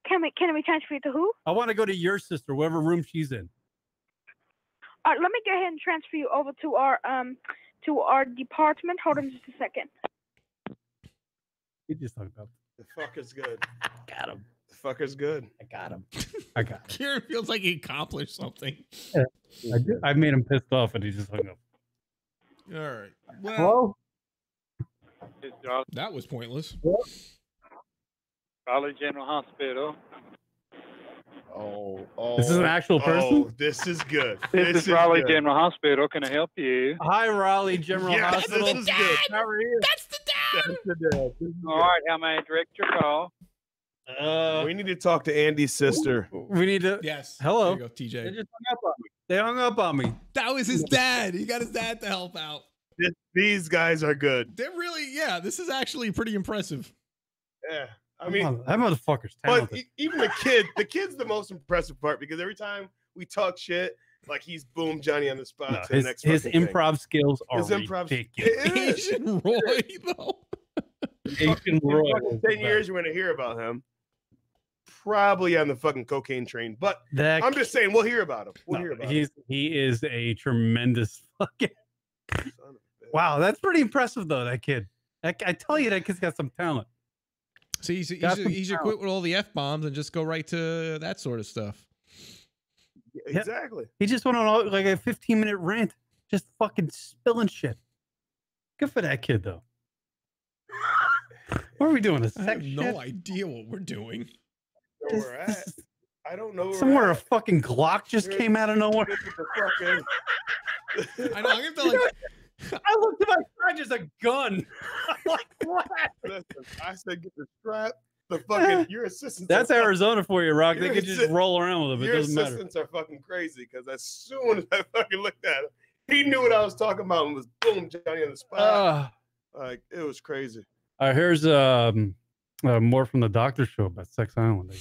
Can we transfer you to who? I want to go to your sister, whatever room she's in. Let me go ahead and transfer you over to our department. Hold on just a second. You just talked about. The fucker's good. Got him. The fucker's good. I got him. I got him. Kieran feels like he accomplished something. I made him pissed off, and he just hung up. All right. Well, Hello. that was pointless. Raleigh General Hospital. Oh, This is an actual person? Oh, this is good. This is Raleigh General Hospital. Can I help you? Hi, Raleigh General Yes, Hospital. this is good. How are you? That's the dad. That's the dad. This is All right, how may I direct your call? good. We need to talk to Andy's sister. We need to. Yes. Hello. There you go, They TJ. just hung up on me. They hung up on me. That was his dad. He got his dad to help out. These guys are good. They're really, yeah, this is actually pretty impressive. Yeah. I mean, that motherfucker's but talented. even the kid's the most impressive part because every time we talk shit, like he's boom Johnny on the spot. No, to the next his fucking thing. improv skills are His improv ridiculous. It is. Asian Roy, though. Asian In Roy fucking is the 10 years, best. you're going to hear about him. Probably on the fucking cocaine train. But That I'm just saying, we'll hear about him. We'll no, hear about him. he is a tremendous fucking. Son of a bitch. Wow, that's pretty impressive though. That kid. I tell you, that kid's got some talent. So he should quit with all the F-bombs and just go right to that sort of stuff. Yeah, exactly. He just went on like a 15-minute rant, just fucking spilling shit. Good for that kid though. What are we doing? A I sex have no shit? idea what we're doing. Where we're at. I don't know. Where Somewhere we're a at. fucking Glock just Here- came out of nowhere. This is the fucking- I know. I'm gonna like. I looked to my side, just a gun. I'm like, what? Listen, I said get the strap. The fucking your assistants. That's are fucking- Arizona for you, Rock. They Your could just assist- roll around with it. It Your doesn't matter. assistants are fucking crazy because as soon as I fucking looked at him, he knew what I was talking about and was boom Johnny on the spot. Like it was crazy. All right, here's more from the doctor show about Sex Island.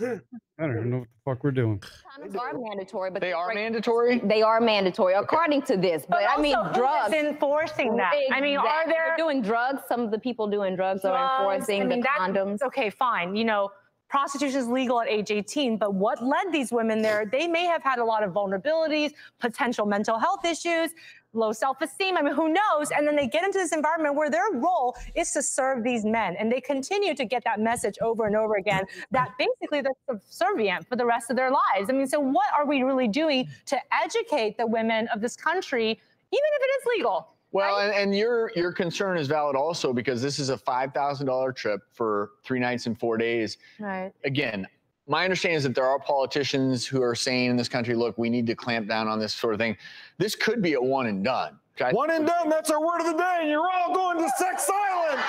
I don't even know what the fuck we're doing. Condoms are mandatory, but They are mandatory? They are mandatory according to this. But I mean, also, drugs. who's enforcing that? I mean, are Exactly. there They're doing drugs? Some of the people doing drugs are enforcing the condoms. Okay, fine. You know, prostitution is legal at age 18, but what led these women there? They may have had a lot of vulnerabilities, potential mental health issues, low self-esteem. I mean, who knows? And then they get into this environment where their role is to serve these men. And they continue to get that message over and over again that basically they're subservient for the rest of their lives. I mean, so what are we really doing to educate the women of this country, even if it is legal? Well, and your concern is valid also because this is a $5,000 trip for 3 nights and 4 days. Right. Again, my understanding is that there are politicians who are saying in this country, look, we need to clamp down on this sort of thing. This could be a one and done. Okay? One and done, that's our word of the day, and you're all going to Sex Island.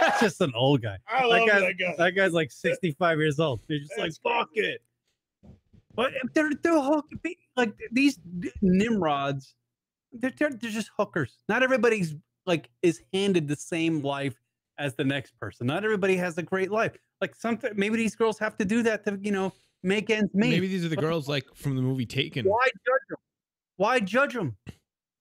That's just an old guy. I love guy's, that guy. That guy's like 65 years old. They're just That's like, fuck it. But they're like these nimrods. They're just hookers. Not everybody's like is handed the same life as the next person. Not everybody has a great life. Like maybe these girls have to do that to make ends meet. Maybe these are the girls like from the movie Taken. Why judge them? Why judge them?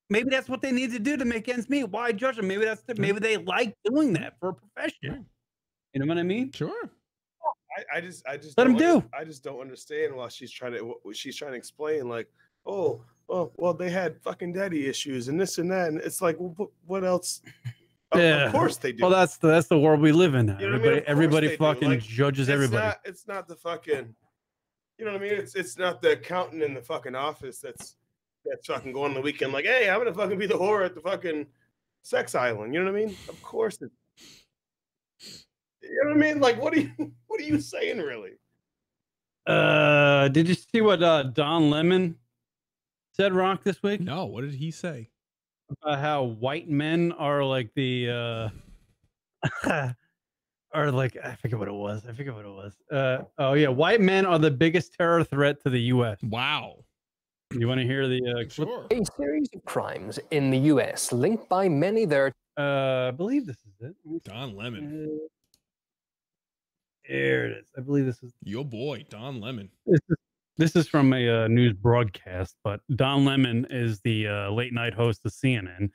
Maybe that's what they need to do to make ends meet. Why judge them? Maybe maybe they like doing that for a profession. You know what I mean? Sure. I just Let him do. I just don't understand why she's trying to explain like, oh, well, they had fucking daddy issues and this and that, and it's like, well, what else? Yeah. Of course they do. Well, that's the world we live in now. You know what I mean? Everybody fucking like, judges everybody. It's not the fucking, you know what I mean? It's not the accountant in the fucking office that's fucking going on the weekend like, hey, I'm gonna fucking be the whore at the fucking sex island. You know what I mean? Of course it. You know what I mean? Like, what are you saying, really? Did you see what Don Lemon said, Rock, this week? No, what did he say? About how white men are like the are like, I forget what it was. Oh yeah, white men are the biggest terror threat to the U.S. Wow. You want to hear the Sure. A series of crimes in the U.S. linked by many there. I believe this is it. Don Lemon. There it is. I believe this is your boy, Don Lemon. This is from a news broadcast, but Don Lemon is the late night host of CNN.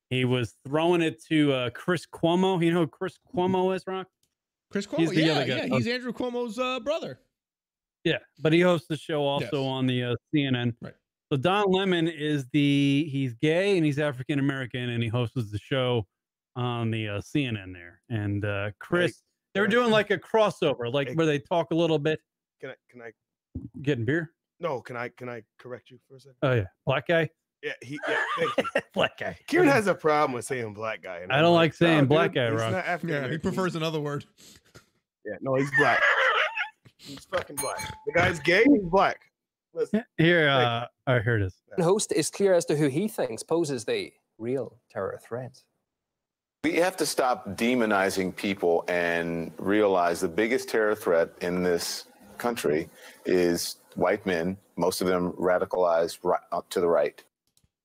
He was throwing it to Chris Cuomo. You know who Chris Cuomo is, Rock? Chris Cuomo, He's the other guy. He's Andrew Cuomo's brother. Yeah, but he hosts the show also on the CNN. Right. So Don Lemon is he's gay and he's African American, and he hosts the show on the CNN there. And Chris, they were doing like a crossover, like where they talk a little bit. Can I getting beer? No, can I correct you for a second? Oh yeah, black guy. Yeah, thank you. Black guy. Kieran has a problem with saying black guy. And I don't like saying black guy, he's Rock. not African Yeah, he American. prefers another word. Yeah, no, he's black. He's fucking black. The guy's gay. He's black. Listen. Here, here it is. The host is clear as to who he thinks poses the real terror threat. We have to stop demonizing people and realize the biggest terror threat in this country is white men, most of them radicalized right up to the right.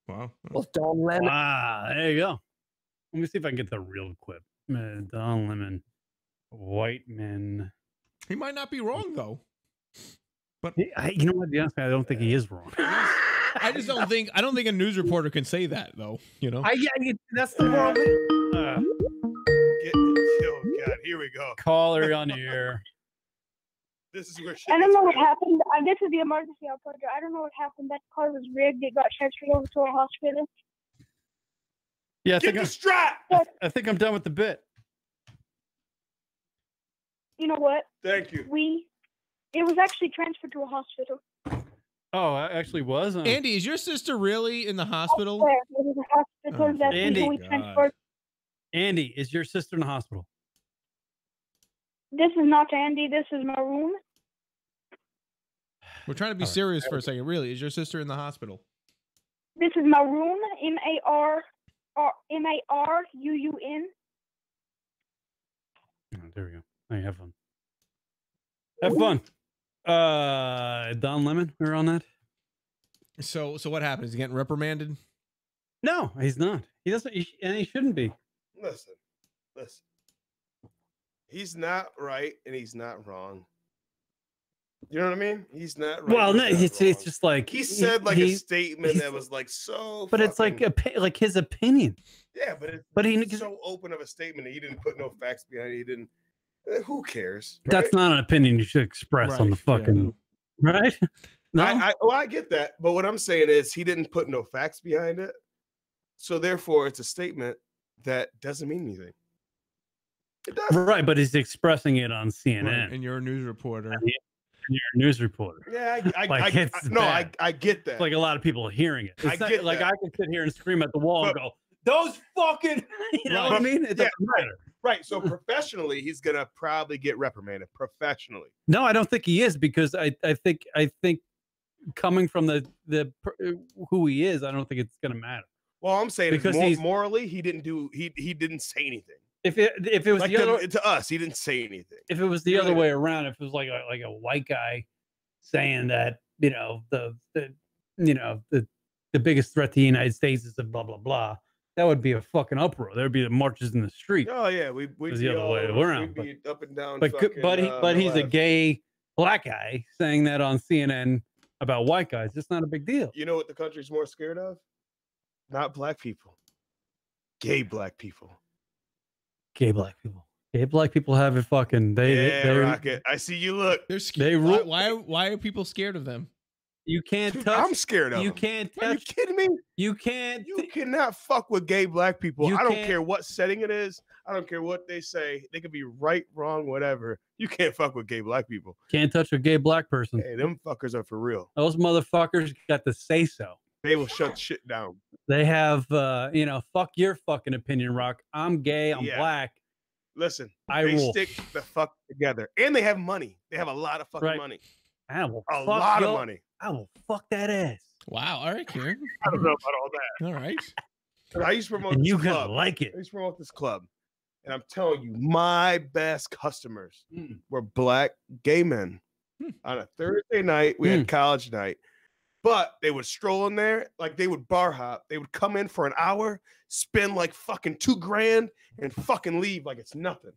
Wow. Well, Don Lemon. Ah, there you go. Let me see if I can get the real clip. Don Lemon, white men. He might not be wrong though. But you know what? I don't think he is wrong. I just don't think a news reporter can say that though. You know. That's the world. Oh God, here we go. Caller on the air. This is where shit I don't know what happened. This is the emergency operator. I don't know what happened. That car was rigged. It got transferred over to a hospital. Yeah, I Get think the strap. I think I'm done with the bit. You know what? Thank you. It was actually transferred to a hospital. Oh, I actually was. Andy, is your sister really in the hospital? Where? It was a hospital. That's Andy. who we transferred. Andy, is your sister in the hospital? This is not Andy. This is Maroon. We're trying to be serious for a second. Really, is your sister in the hospital? This is Maroon. MARUUN. Oh, there we go. Hey, have fun. Have fun. Don Lemon, we were on that. So what happened? Is he getting reprimanded? No, he's not. He doesn't, and he shouldn't be. Listen. He's not right and he's not wrong. You know what I mean? He's not right. Well, no, it's just like he said like a statement that was like so. But it's like his opinion. Yeah, but it's so open of a statement that he didn't put no facts behind it. He didn't. Who cares? Right? That's not an opinion you should express on the fucking right. No, I get that, but what I'm saying is he didn't put no facts behind it, so therefore it's a statement that doesn't mean anything. It does. Right, but he's expressing it on CNN, Right, and you're a news reporter. You're a news reporter. Yeah, I get that. It's like a lot of people are hearing it. It's not, get like that. I can sit here and scream at the wall and go, "Those fucking," you know what I mean? It doesn't matter. Right. So professionally, he's gonna probably get reprimanded. Professionally. No, I don't think he is, because I think coming from the who he is, I don't think it's gonna matter. Well, I'm saying because morally, he didn't say anything. If it was like the other to us, he didn't say anything. If it was the other way around, if it was like a white guy saying that, you know, the biggest threat to the United States is the blah blah blah, that would be a fucking uproar. There'd be the marches in the street. Oh yeah, we'd the other way around. We'd be up and down. But he's a gay black guy saying that on CNN about white guys. It's not a big deal. You know what the country's more scared of? Not black people. Gay black people. Gay black people. Gay black people have it fucking. They Rocket. I see you look. They're scared. Why are people scared of them? You can't touch. I'm scared of You them. can't touch. Are you kidding me? You can't. You cannot fuck with gay black people. You I don't can't- care what setting it is. I don't care what they say. They could be right, wrong, whatever. You can't fuck with gay black people. Can't touch a gay black person. Hey, them fuckers are for real. Those motherfuckers got to say so. They will shut shit down. They have, fuck your fucking opinion, Rock. I'm gay. I'm Yeah. black. Listen, I they will. stick the fuck together, and they have money. They have a lot of fucking money. I will A fuck lot of your- money. I will fuck that ass. Wow. All right, Kieran. I don't know about all that. All right. But I used to promote And this you gonna club. like it. I used to promote this club, and I'm telling you, my best customers were black gay men. On a Thursday night, we had college night, but they would stroll in there like they would bar hop. They would come in for an hour, spend like fucking $2,000, and fucking leave like it's nothing.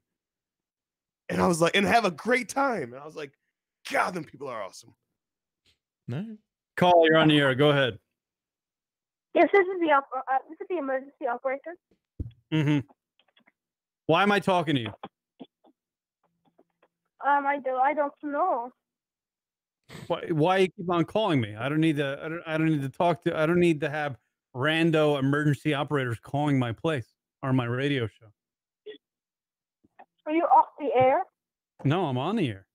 And I was like, and have a great time. And I was like, God, them people are awesome. No. Call, you're on the air. Go ahead. Yes, this is the emergency operator. Mm-hmm. Why am I talking to you? I don't know. Why you keep on calling me? I don't need to. I don't need to talk to. I don't need to have rando emergency operators calling my place or my radio show. Are you off the air? No, I'm on the air.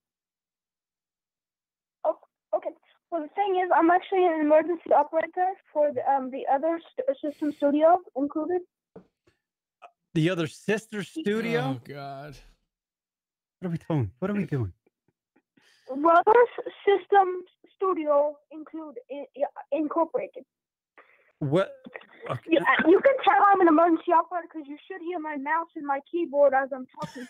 Oh, okay. Well, the thing is, I'm actually an emergency operator for the other system studio included. The other sister studio. Oh God. What are we doing? What are we doing? Brothers System Studio Incorporated. What? Okay. You can tell I'm an emergency operator because you should hear my mouse and my keyboard as I'm talking.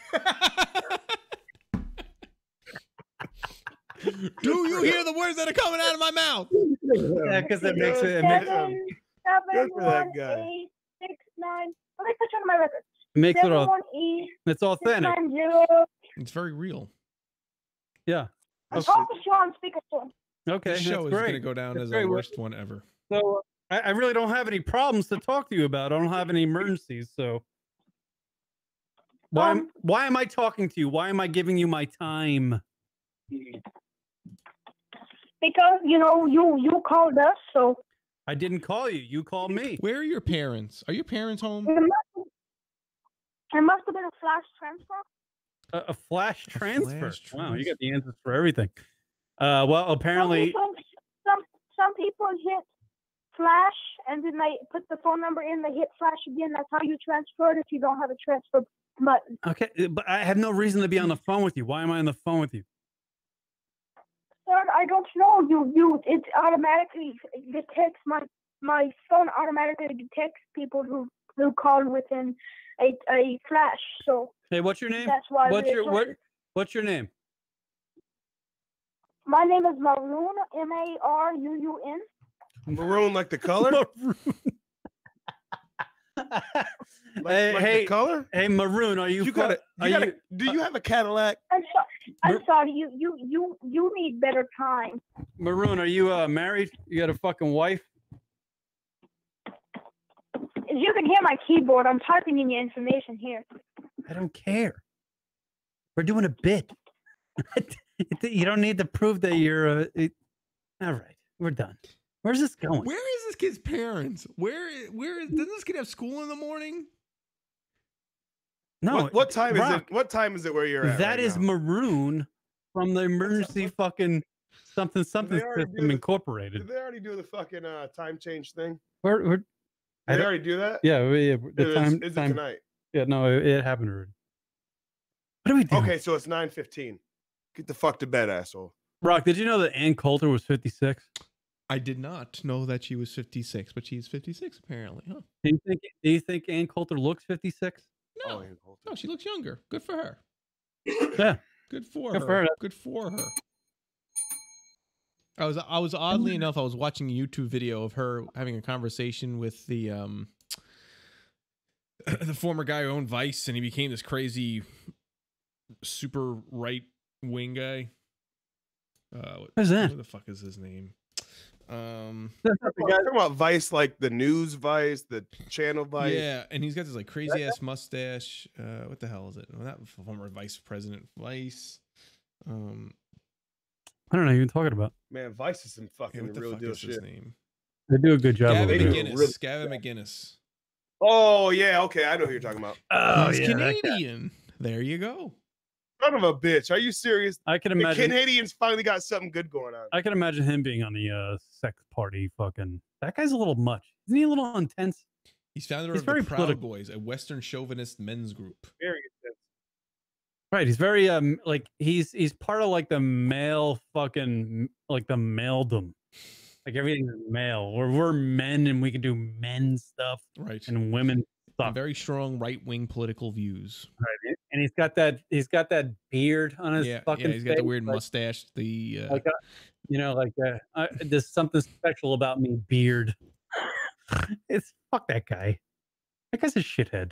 Do you hear the words that are coming out of my mouth? Yeah, because it makes it. It makes, Seven, Good for that 1, guy. 8, 6, 9. Let me put you on my record. it makes it all. 71E, It's authentic. 690. It's very real. Yeah. I'm talking to you on speakerphone. Okay. This show that's is great. going to go down That's as great. the worst one ever. So I really don't have any problems to talk to you about. I don't have any emergencies. So why am I talking to you? Why am I giving you my time? Because you called us, so I didn't call you. You called me. Where are your parents? Are your parents home? it must have been a flash transfer. A flash transfer. flash Wow, you got the answers for everything. Well, apparently, Some people hit flash and then they put the phone number in. They hit flash again. That's how you transfer it if you don't have a transfer button. okay, but I have no reason to be on the phone with you. Why am I on the phone with you? Sir, I don't know. It automatically detects my phone automatically detects people who call within a flash. So Hey, what's your name? that's why. What's your name? My name is Maroon, Maruun. Maroon like the color? Hey, the color? Hey, Maroon, are you? Do you have a Cadillac? I'm sorry. You need better time. Maroon, are you married? You got a fucking wife? You can hear my keyboard. I'm typing in your information here. I don't care. We're doing a bit. You don't need to prove that you're all right, we're done. Where's this going? Where is this kid's parents? Doesn't this kid have school in the morning? No. What time is Rock, it? What time is it where you're at? That is Maroon from the emergency fucking something system incorporated. Did they already do the fucking time change thing? Did They already do that? Yeah, the time. Is it time tonight? Yeah, no, it happened already. What are we doing? Okay, so it's 9:15. Get the fuck to bed, asshole. Rock, did you know that Ann Coulter was 56? I did not know that she was 56, but she's 56 apparently, huh? Do you think Ann Coulter looks 56? No, no, she looks younger. Good for her. Yeah, good for Good her. for her. Good for her. I was oddly enough, I was watching a YouTube video of her having a conversation with the former guy who owned Vice, and he became this crazy super right wing guy. Who's that? What the fuck is his name? Talking about Vice, like the news Vice, the channel Vice. Yeah, and he's got this like crazy ass mustache. What the hell is it? Well, that former vice president Vice. I don't know who you're talking about. Man, Vice is some fucking what the real fuck deal is his shit. name? They do a good job. Gavin over McGinnis. there. Gavin McGinnis. Oh yeah, okay, I know who you're talking about. Oh, He's yeah, that guy. Canadian. There you go. Son of a bitch. Are you serious? I can The imagine. Canadians finally got something good going on. I can imagine him being on the sex party. Fucking that guy's a little much. Isn't he a little intense? He's founder He's of very the Proud political. Boys, a Western chauvinist men's group. Very intense. Right. He's very like he's part of like the male fucking like the maledom. Like everything is male. We're men and we can do men stuff. Right. And women stuff. Very strong right wing political views. Right. And he's got that beard on his fucking he's got the face, weird like, mustache. The like there's something special about me, beard. It's fuck that guy. That guy's a shithead.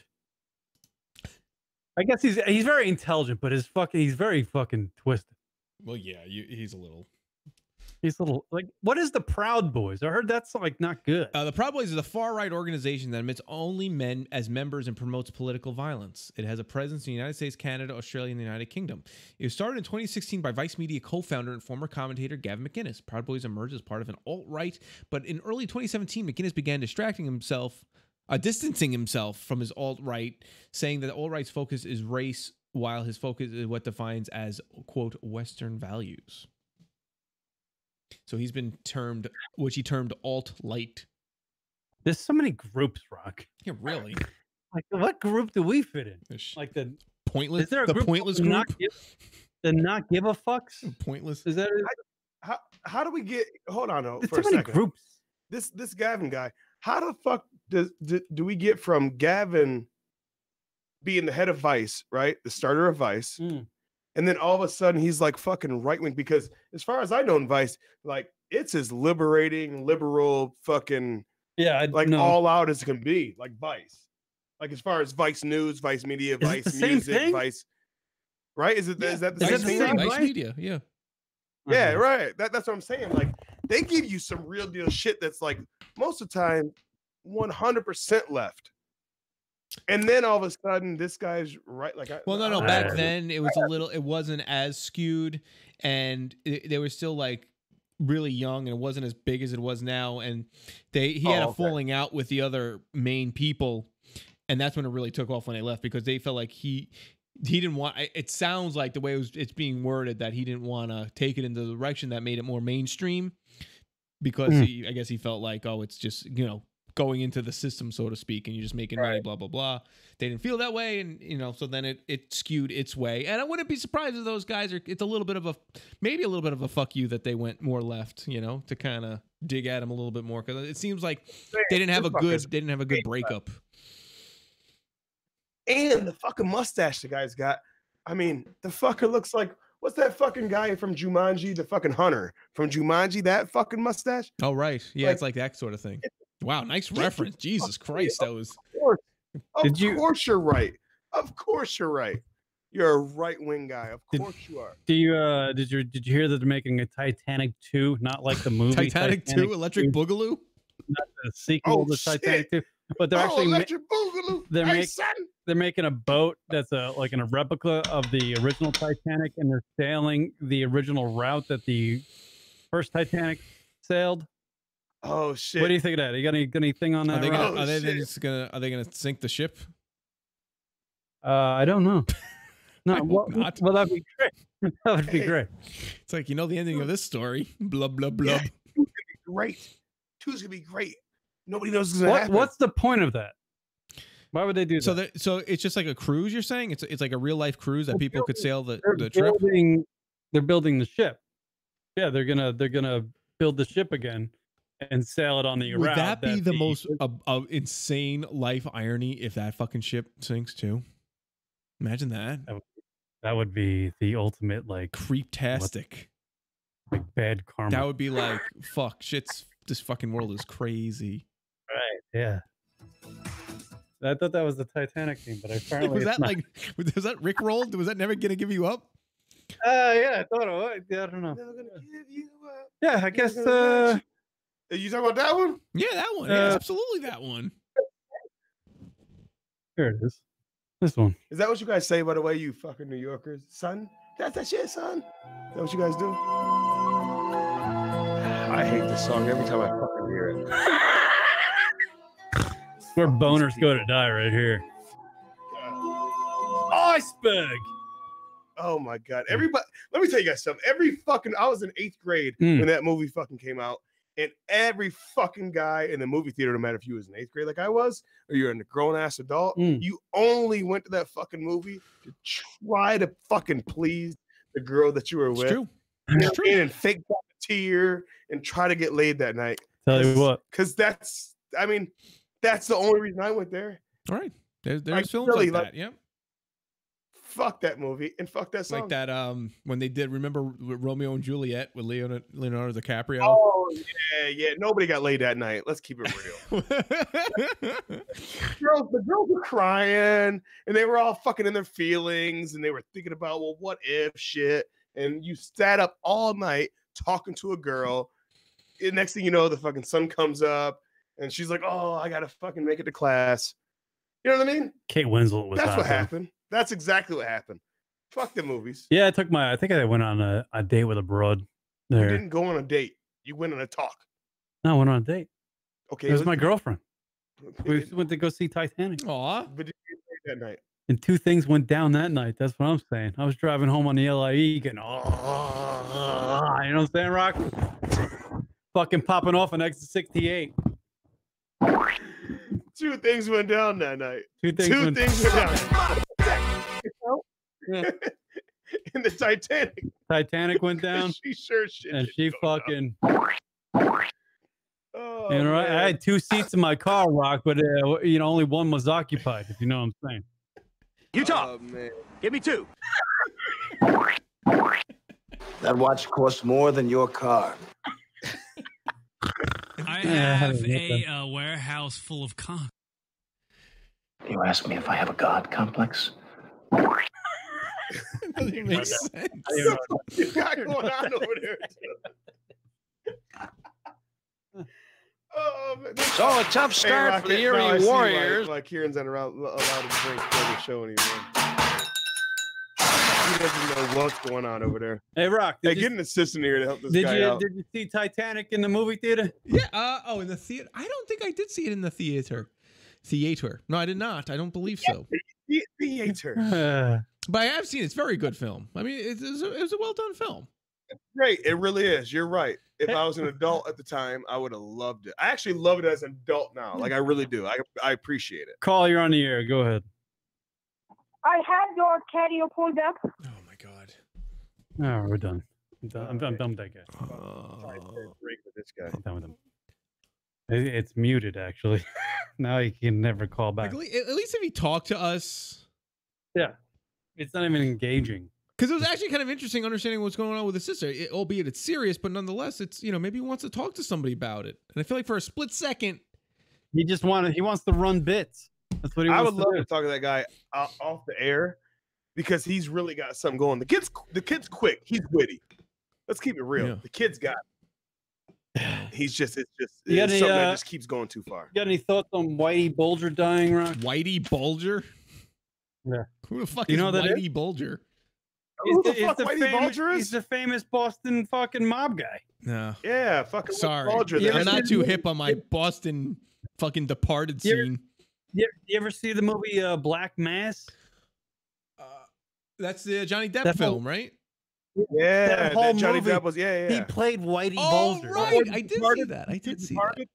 I guess he's very intelligent, but he's very fucking twisted. well, yeah, he's a little. He's a little like, what is the Proud Boys? I heard that's like not good. The Proud Boys is a far-right organization that admits only men as members and promotes political violence. It has a presence in the United States, Canada, Australia, and the United Kingdom. It was started in 2016 by Vice Media co-founder and former commentator Gavin McGinnis. Proud Boys emerged as part of an alt-right, but in early 2017, McGinnis began distancing himself from his alt-right, saying that alt-right's focus is race, while his focus is what defines as, quote, Western values. So he's been termed, which he termed alt-light. There's so many groups, Rock. Yeah, really. Like, what group do we fit in? Like the pointless. Is there a the group pointless called group. the not give a fucks? Pointless. Is that How do we get? Hold on, there's for too a many second. groups? This Gavin guy. How the fuck do we get from Gavin being the head of Vice, right? The starter of Vice. And then all of a sudden he's like fucking right wing, because as far as I know in Vice, like it's as liberating, liberal, fucking all out as it can be, like Vice. Like as far as Vice News, Vice Media, Is it Vice the same Music, thing? Vice. Right? Is that the Is same it the thing? same Vice Vice? Media, yeah. Yeah, right. That's what I'm saying. Like they give you some real deal shit that's like most of the time 100% left. And then all of a sudden, this guy's right. Like, No. Back then, it was it wasn't as skewed, and they were still like really young, and it wasn't as big as it was now. And he had a falling out with the other main people, and that's when it really took off when they left, because they felt like he didn't want. It sounds like the way it's being worded that he didn't want to take it in the direction that made it more mainstream, because I guess he felt like, oh, it's just going into the system, so to speak, and you're just making money, blah, blah, blah. They didn't feel that way, and, so then it skewed its way. And I wouldn't be surprised if those guys it's a little bit of maybe a little bit of a fuck you that they went more left, to kind of dig at him a little bit more, because it seems like they didn't have a good breakup. And the fucking mustache the guy's got. I mean, the fucker looks like, what's that fucking guy from Jumanji, the fucking hunter from Jumanji, that fucking mustache? Oh, right. Yeah, it's like that sort of thing. Wow, nice reference. Jesus Christ, that was. Of course you're right. Of course you're right. You're a right wing guy. Of course you are. Did you hear that they're making a Titanic 2? Not like the movie Titanic 2, Electric Boogaloo? Not the sequel to Titanic 2. But they're actually Electric Boogaloo. They're making a boat that's a replica of the original Titanic, and they're sailing the original route that the first Titanic sailed. Oh shit! What do you think of that? You got anything on that? Are they gonna sink the ship? I don't know. No, not. Well, that'd be great. That would be great. It's like, the ending of this story. Blub blub blub. Yeah, 2's gonna be great. 2's gonna be great. Nobody knows what's gonna happen. What's the point of that? Why would they do that? So it's just like a cruise. You're saying it's like a real life cruise that people could sail the trip. They're building the ship. Yeah, they're gonna build the ship again and sail it on the route. Would that be the most insane life irony if that fucking ship sinks too? Imagine that. That would be the ultimate like creeptastic, like bad karma. That would be like fuck. This fucking world is crazy. Right. Yeah. I thought that was the Titanic theme, but apparently was that not. Was that Rick rolled? Was that Never Gonna Give You Up? Yeah, I thought it was. Yeah, I don't know. Yeah, I guess Are you talking about that one? Yeah, that one. Yeah, absolutely that one. There it is. This one. Is that what you guys say, by the way, you fucking New Yorkers? Son? That's that shit, son? Is that what you guys do? I hate this song every time I fucking hear it. Where boners go to die right here. Iceberg. Oh my God. Everybody, let me tell you guys something. I was in 8th grade when that movie fucking came out. And every fucking guy in the movie theater, no matter if you was in 8th grade like I was, or you're a grown ass adult, you only went to that fucking movie to try to fucking please the girl that you were with. True. It's true. And fake a tear and try to get laid that night. Tell you what. Because that's the only reason I went there. All right. There's Like, films really, like like- that. Yep. Fuck that movie and fuck that song. Like that when they did, remember Romeo and Juliet with Leonardo DiCaprio? Oh, yeah. Nobody got laid that night. Let's keep it real. The girls were crying and they were all fucking in their feelings and they were thinking about, well, what if shit. And you sat up all night talking to a girl. And next thing you know, the fucking sun comes up and she's like, oh, I got to fucking make it to class. You know what I mean? Kate Winslet was That's what awesome. happened. That's exactly what happened. Fuck the movies. Yeah, I think I went on a date with a broad You there. didn't go on a date. You went on a talk. No, I went on a date. Okay. It was my girlfriend. We went to go see Titanic. Aw. But did you get that night? And 2 things went down that night. That's what I'm saying. I was driving home on the LIE getting, you know what I'm saying, Rock? Fucking popping off an exit 68. 2 things went down that night. 2 things went down. In the Titanic. Titanic went down. She sure shit. And she fucking. Oh, You know, I man. had 2 seats in my car, Rock, but only one was occupied. If you know what I'm saying. Utah. Oh, man. Give me 2. That watch costs more than your car. I have a warehouse full of cock. You ask me if I have a God complex? Doesn't make sense. What you got going on over there? Oh, man. So a tough start Rocket, for the now I Erie see Warriors. Why Kieran's not allowed to drink for the show anymore. He doesn't know what's going on over there. Hey, Rock. Hey, get an assistant here to help this guy out. Did you see Titanic in the movie theater? Yeah. In the theater. I don't think I did see it in the theater. No, I did not. I don't believe so. Theater. But I have seen it. It's a very good film. I mean, it was a well done film. It's great. It really is. You're right. If I was an adult at the time, I would have loved it. I actually love it as an adult now. Like I really do. I appreciate it. Call, you're on the air. Go ahead. I have your cardio pulled up. Oh my God. Oh, we're done. I'm done with that guy. Break with this guy. I'm done with him. It's muted, actually. Now he can never call back. Like, at least if he talked to us. Yeah. It's not even engaging. Because it was actually kind of interesting understanding what's going on with his sister, albeit it's serious, but nonetheless, it's, maybe he wants to talk to somebody about it. And I feel like for a split second, he wants to run bits. That's what he wants I would love to to talk to that guy off the air because he's really got something going. The kid's quick. He's witty. Let's keep it real. Yeah. The kid's got it. It's something any, that just keeps going too far. You got any thoughts on Whitey Bulger dying, Rock? Whitey Bulger? Yeah. Who the fuck You is know that Whitey Bulger? Who the fuck Whitey Bulger is? He's the famous Boston fucking mob guy. No. Yeah, fucking Sorry. Bulger. I'm not too hip on my Boston fucking Departed scene. You ever see the movie Black Mass? That's the Johnny Depp film, right? Yeah, that whole Johnny movie, Depp was. Yeah. He played Whitey Oh, Bulger. right. I did see that. I did see that.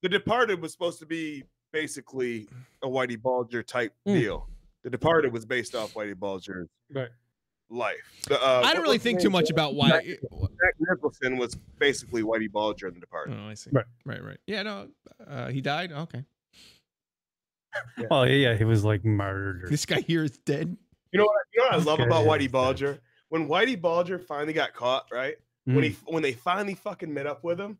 The Departed was supposed to be basically a Whitey Bulger type deal. The Departed was based off Whitey Bulger's life. I don't really think too much about why. Jack Nicholson was basically Whitey Bulger in The Departed. Oh, I see. Right. Yeah, no, he died. Okay. Yeah. Oh yeah, he was like murdered. This guy here is dead. You know what I love Okay, about yeah, Whitey Bulger? When Whitey Bulger finally got caught, right? When they finally fucking met up with him,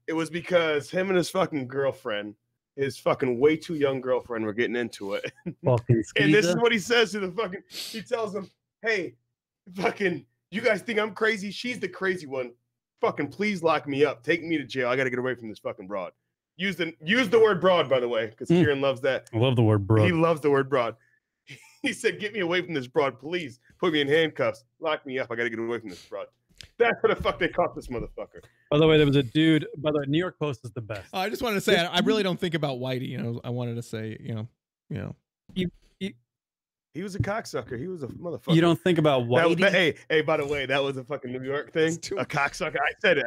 it was because him and his fucking girlfriend, his fucking way too young girlfriend, were getting into it. And this is what he says to the fucking. He tells them, "Hey, fucking, you guys think I'm crazy? She's the crazy one. fucking please lock me up. Take me to jail. I got to get away from this fucking broad. Use the word broad, by the way, because Kieran loves that. I love the word broad. He loves the word broad. He said, get me away from this broad, please. Put me in handcuffs. Lock me up. I got to get away from this broad. That's what the fuck they caught this motherfucker. By the way, there was a dude. By the way, New York Post is the best. I just wanted to say, I really don't think about Whitey. You know, I wanted to say, you know. He was a cocksucker. He was a motherfucker. You don't think about Whitey? Hey, by the way, that was a fucking New York thing. A cocksucker. I said it.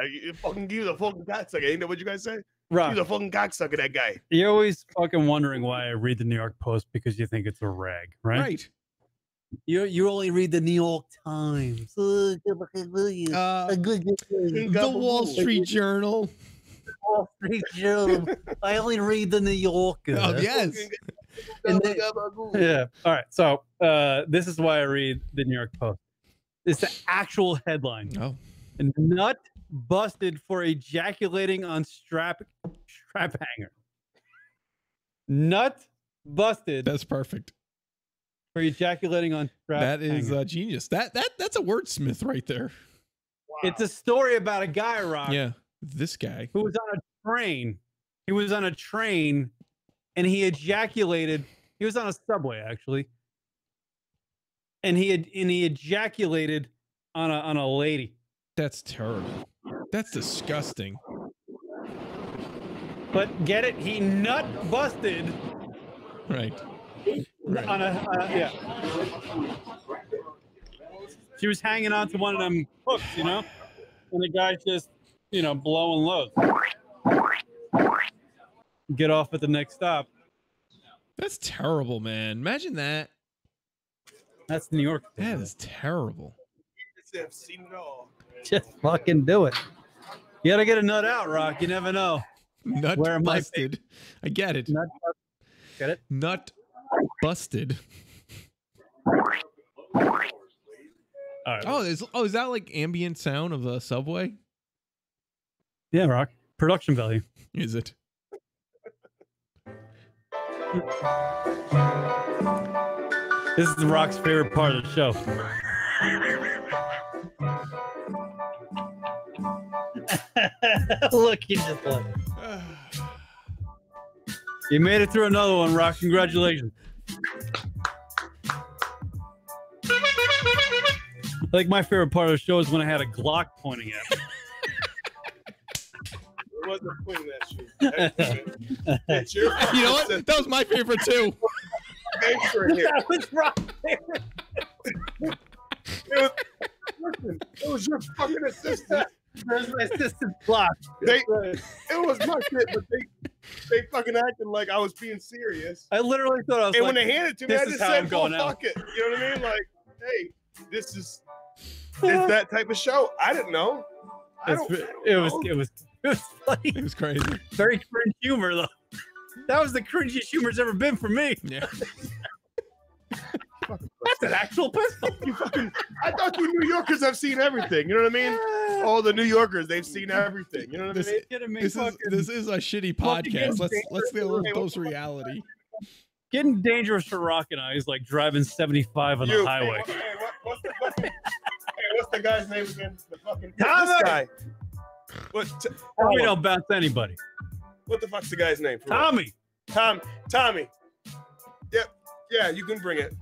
He was a fucking cocksucker. Ain't that what you guys say? Right. He was a fucking cocksucker, that guy. You're always fucking wondering why I read the New York Post because you think it's a rag, right? Right. You only read the New York Times. The Wall Street Journal. Wall Street Journal. I only read the New Yorker. Oh, yes. Yeah. All right. So this is why I read the New York Post. It's the actual headline. Oh. Nut busted for ejaculating on strap hanger. Nut busted. That's perfect. For ejaculating on strap That is hanger. genius. That's a wordsmith right there. Wow. It's a story about a guy, Rock. Yeah. This guy who was on a train. He was on a train and he ejaculated. He was on a subway, actually. And he ejaculated on a lady. That's terrible. That's disgusting. But get it? He nut busted. Right. On yeah. She was hanging on to one of them hooks, you know? And the guy's just, blowing loads. Get off at the next stop. That's terrible, man. Imagine that. That's New York. That is terrible. I've seen it all. Just fucking do it. You gotta get a nut out, Rock. You never know. Nut busted. I get it. Nut get it? Nut busted. All right. Oh, is that like ambient sound of a subway? Yeah, Rock. Production value. Is it? This is Rock's favorite part of the show. Look, he just looked. You made it through another one, Rock. Congratulations. Like my favorite part of the show is when I had a Glock pointing at me. It wasn't pointing that shit. It's your You know what? That was my favorite too. That was Rock's favorite. It was your fucking assistant. There's my assistant's Glock. It was my shit, but they fucking acted like I was being serious. I literally thought I was and like, when they handed it to me, I this is just how said, I'm going out. fuck it. You know what I mean? Like, hey, this is that type of show. I didn't know. It was funny. It was crazy. Very cringe humor, though. That was the cringiest humor's ever been for me. Yeah. That's an actual pistol. I thought you New Yorkers have seen everything. You know what I mean? All the New Yorkers, they've seen everything. You know what I mean? This is a shitty podcast. Let's get a little close reality. Getting dangerous for Rock and I is like driving 75 on the highway. What's the guy's name again? The fucking Tommy! This guy. We don't bounce anybody. What the fuck's the guy's name? Tommy. Tommy. Yep. Yeah, you can bring it.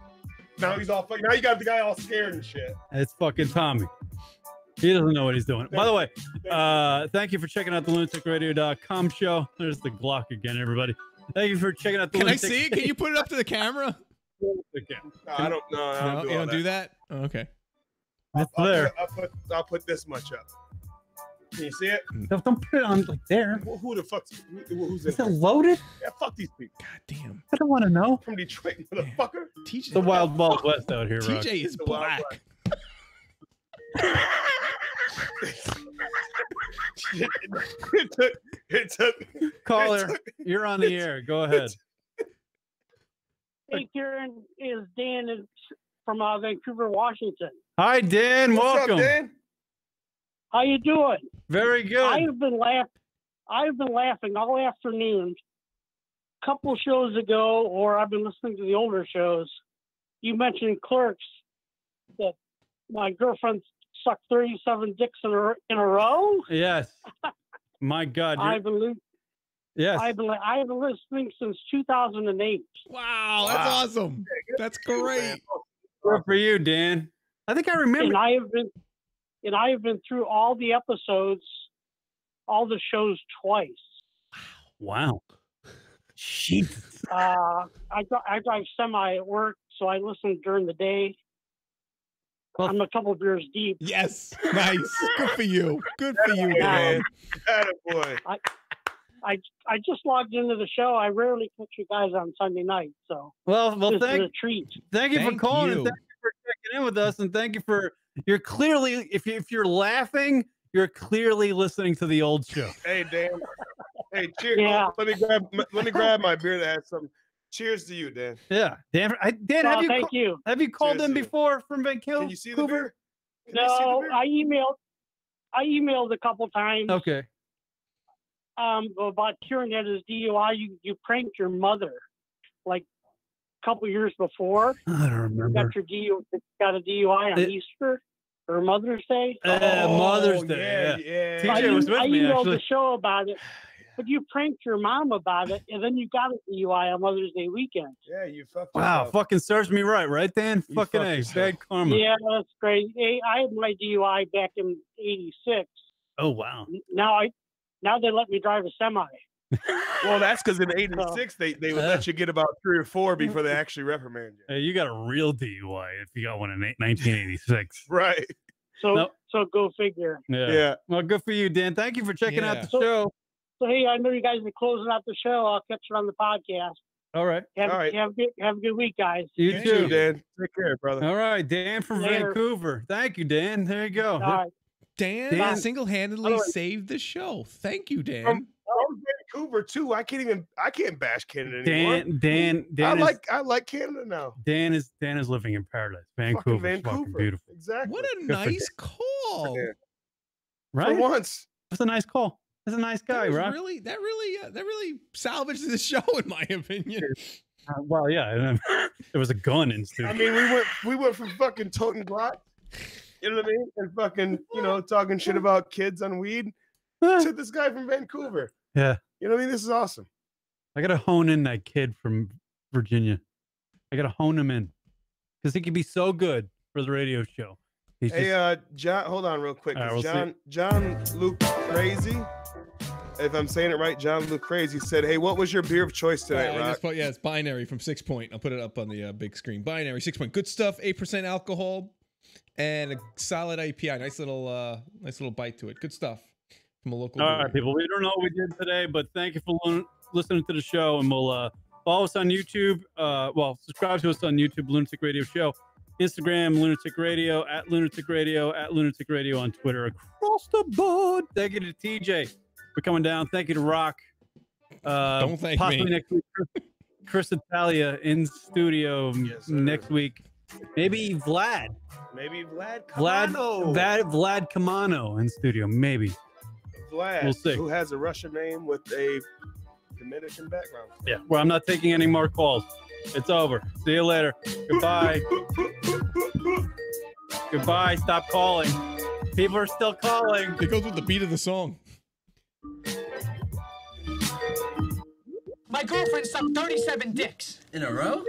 Now he's all fucking. Now you got the guy all scared and shit. It's fucking Tommy. He doesn't know what he's doing. By the way, thank you for checking out the lunaticradio.com show. There's the Glock again, everybody. Thank you for checking out the Can I see it? Can you put it up to the camera? No, I don't know. You don't do that? Oh, okay. It's there. I'll put this much up. Can you see it? Don't put it on like there. Who the fuck's who's in Is it loaded? Yeah, fuck these people. God damn. I don't want to know. From Detroit, motherfucker. TJ, the Wild Wild West out here, Rock. TJ is black. It took. Caller, you're on the air. Go ahead. Hey, Kieran, is Dan from Vancouver, Washington. Hi, Dan. What's Welcome. up, Dan? How you doing? Very good. I've been laughing all afternoon. A couple shows ago, or I've been listening to the older shows. You mentioned Clerks. That my girlfriend sucked 37 dicks in a row. Yes. My God. I've been Yes. I've been listening since 2008. Wow, that's awesome. That's great. Good for you, Dan. I think I remember. And I have been through all the episodes, all the shows twice. Wow. Jesus. I drive semi at work, so I listen during the day. Well, I'm a couple beers deep. Yes. Nice. Good for you. Good for you, Dan. Boy. I just logged into the show. I rarely catch you guys on Sunday night, so well, this thank is a treat. Thank you for calling and thank you for checking in with us, and thank you for you're clearly if you're laughing, you're clearly listening to the old show. Hey Dan. Hey, cheers. Yeah. Let me grab my beer to add some. Cheers to you, Dan. Yeah, Dan. Dan, Oh, thank you. Have you called Cheers in to you. before from Vancouver? Can you see the beer? No, I emailed a couple times. Okay. About curing at his DUI. You pranked your mother, like a couple years before. I don't remember. Got a DUI on Easter or Mother's Day. Mother's Day. Yeah. TJ was with I me emailed actually. the show about it, but you pranked your mom about it, and then you got a DUI on Mother's Day weekend. Yeah, you fucked Wow, yourself. fucking serves me right, Dan? You Fucking fucked A, yourself. bad karma. Yeah, that's great. Hey, I had my DUI back in '86. Oh wow. Now they let me drive a semi. Well, that's because in '86 they would let you get about 3 or 4 before they actually reprimand you. Hey, you got a real DUI if you got one in 1986. Right. So go figure. Yeah. Well, good for you, Dan. Thank you for checking out the show. So hey, I know you guys are closing out the show. I'll catch you on the podcast. All right. Have a good week, guys. You too, Dan. Take care, brother. All right, Dan from Later. Vancouver. Thank you, Dan. There you go. All right. Dan single-handedly saved the show. Thank you, Dan. From Vancouver too. I can't bash Canada anymore. Dan I like Canada now. Dan is living in paradise. Vancouver. Fucking beautiful. Exactly. What a nice call. Right? For once. That's a nice call. That's a nice guy, right? That really salvaged the show, in my opinion. Well, yeah. There was a gun in studio. I mean, we went from fucking toting Glock, you know what I mean, and fucking talking shit about kids on weed to this guy from Vancouver. Yeah. You know what I mean? This is awesome. I gotta hone in that kid from Virginia. I gotta hone him in because he could be so good for the radio show. He's Hey, John, hold on real quick. All right, we'll John Luke Crazy, if I'm saying it right, John Luke Crazy said, "Hey, what was your beer of choice tonight, Rock?" It's Binary from 6 Point. I'll put it up on the big screen. Binary 6 Point. Good stuff. 8% alcohol and a solid IPI. Nice little bite to it. Good stuff from a local. All brewery. right, people. We don't know what we did today, but thank you for listening to the show, and we'll follow us on YouTube. Subscribe to us on YouTube, Lunatic Radio Show, Instagram, Lunatic Radio, at Lunatic Radio, at Lunatic Radio on Twitter, across the board. Thank you to TJ for coming down. Thank you to Rock. Don't thank possibly me. Next week, Chris Italia in studio next week. Maybe Vlad. Maybe Vlad Kamano. Vlad Kamano in studio. Maybe. Vlad, We'll see. who has a Russian name with a Dominican background. Yeah. Well, I'm not taking any more calls. It's over. See you later. Goodbye. Goodbye. Stop calling. People are still calling. It goes with the beat of the song. My girlfriend sucked 37 dicks. In a row?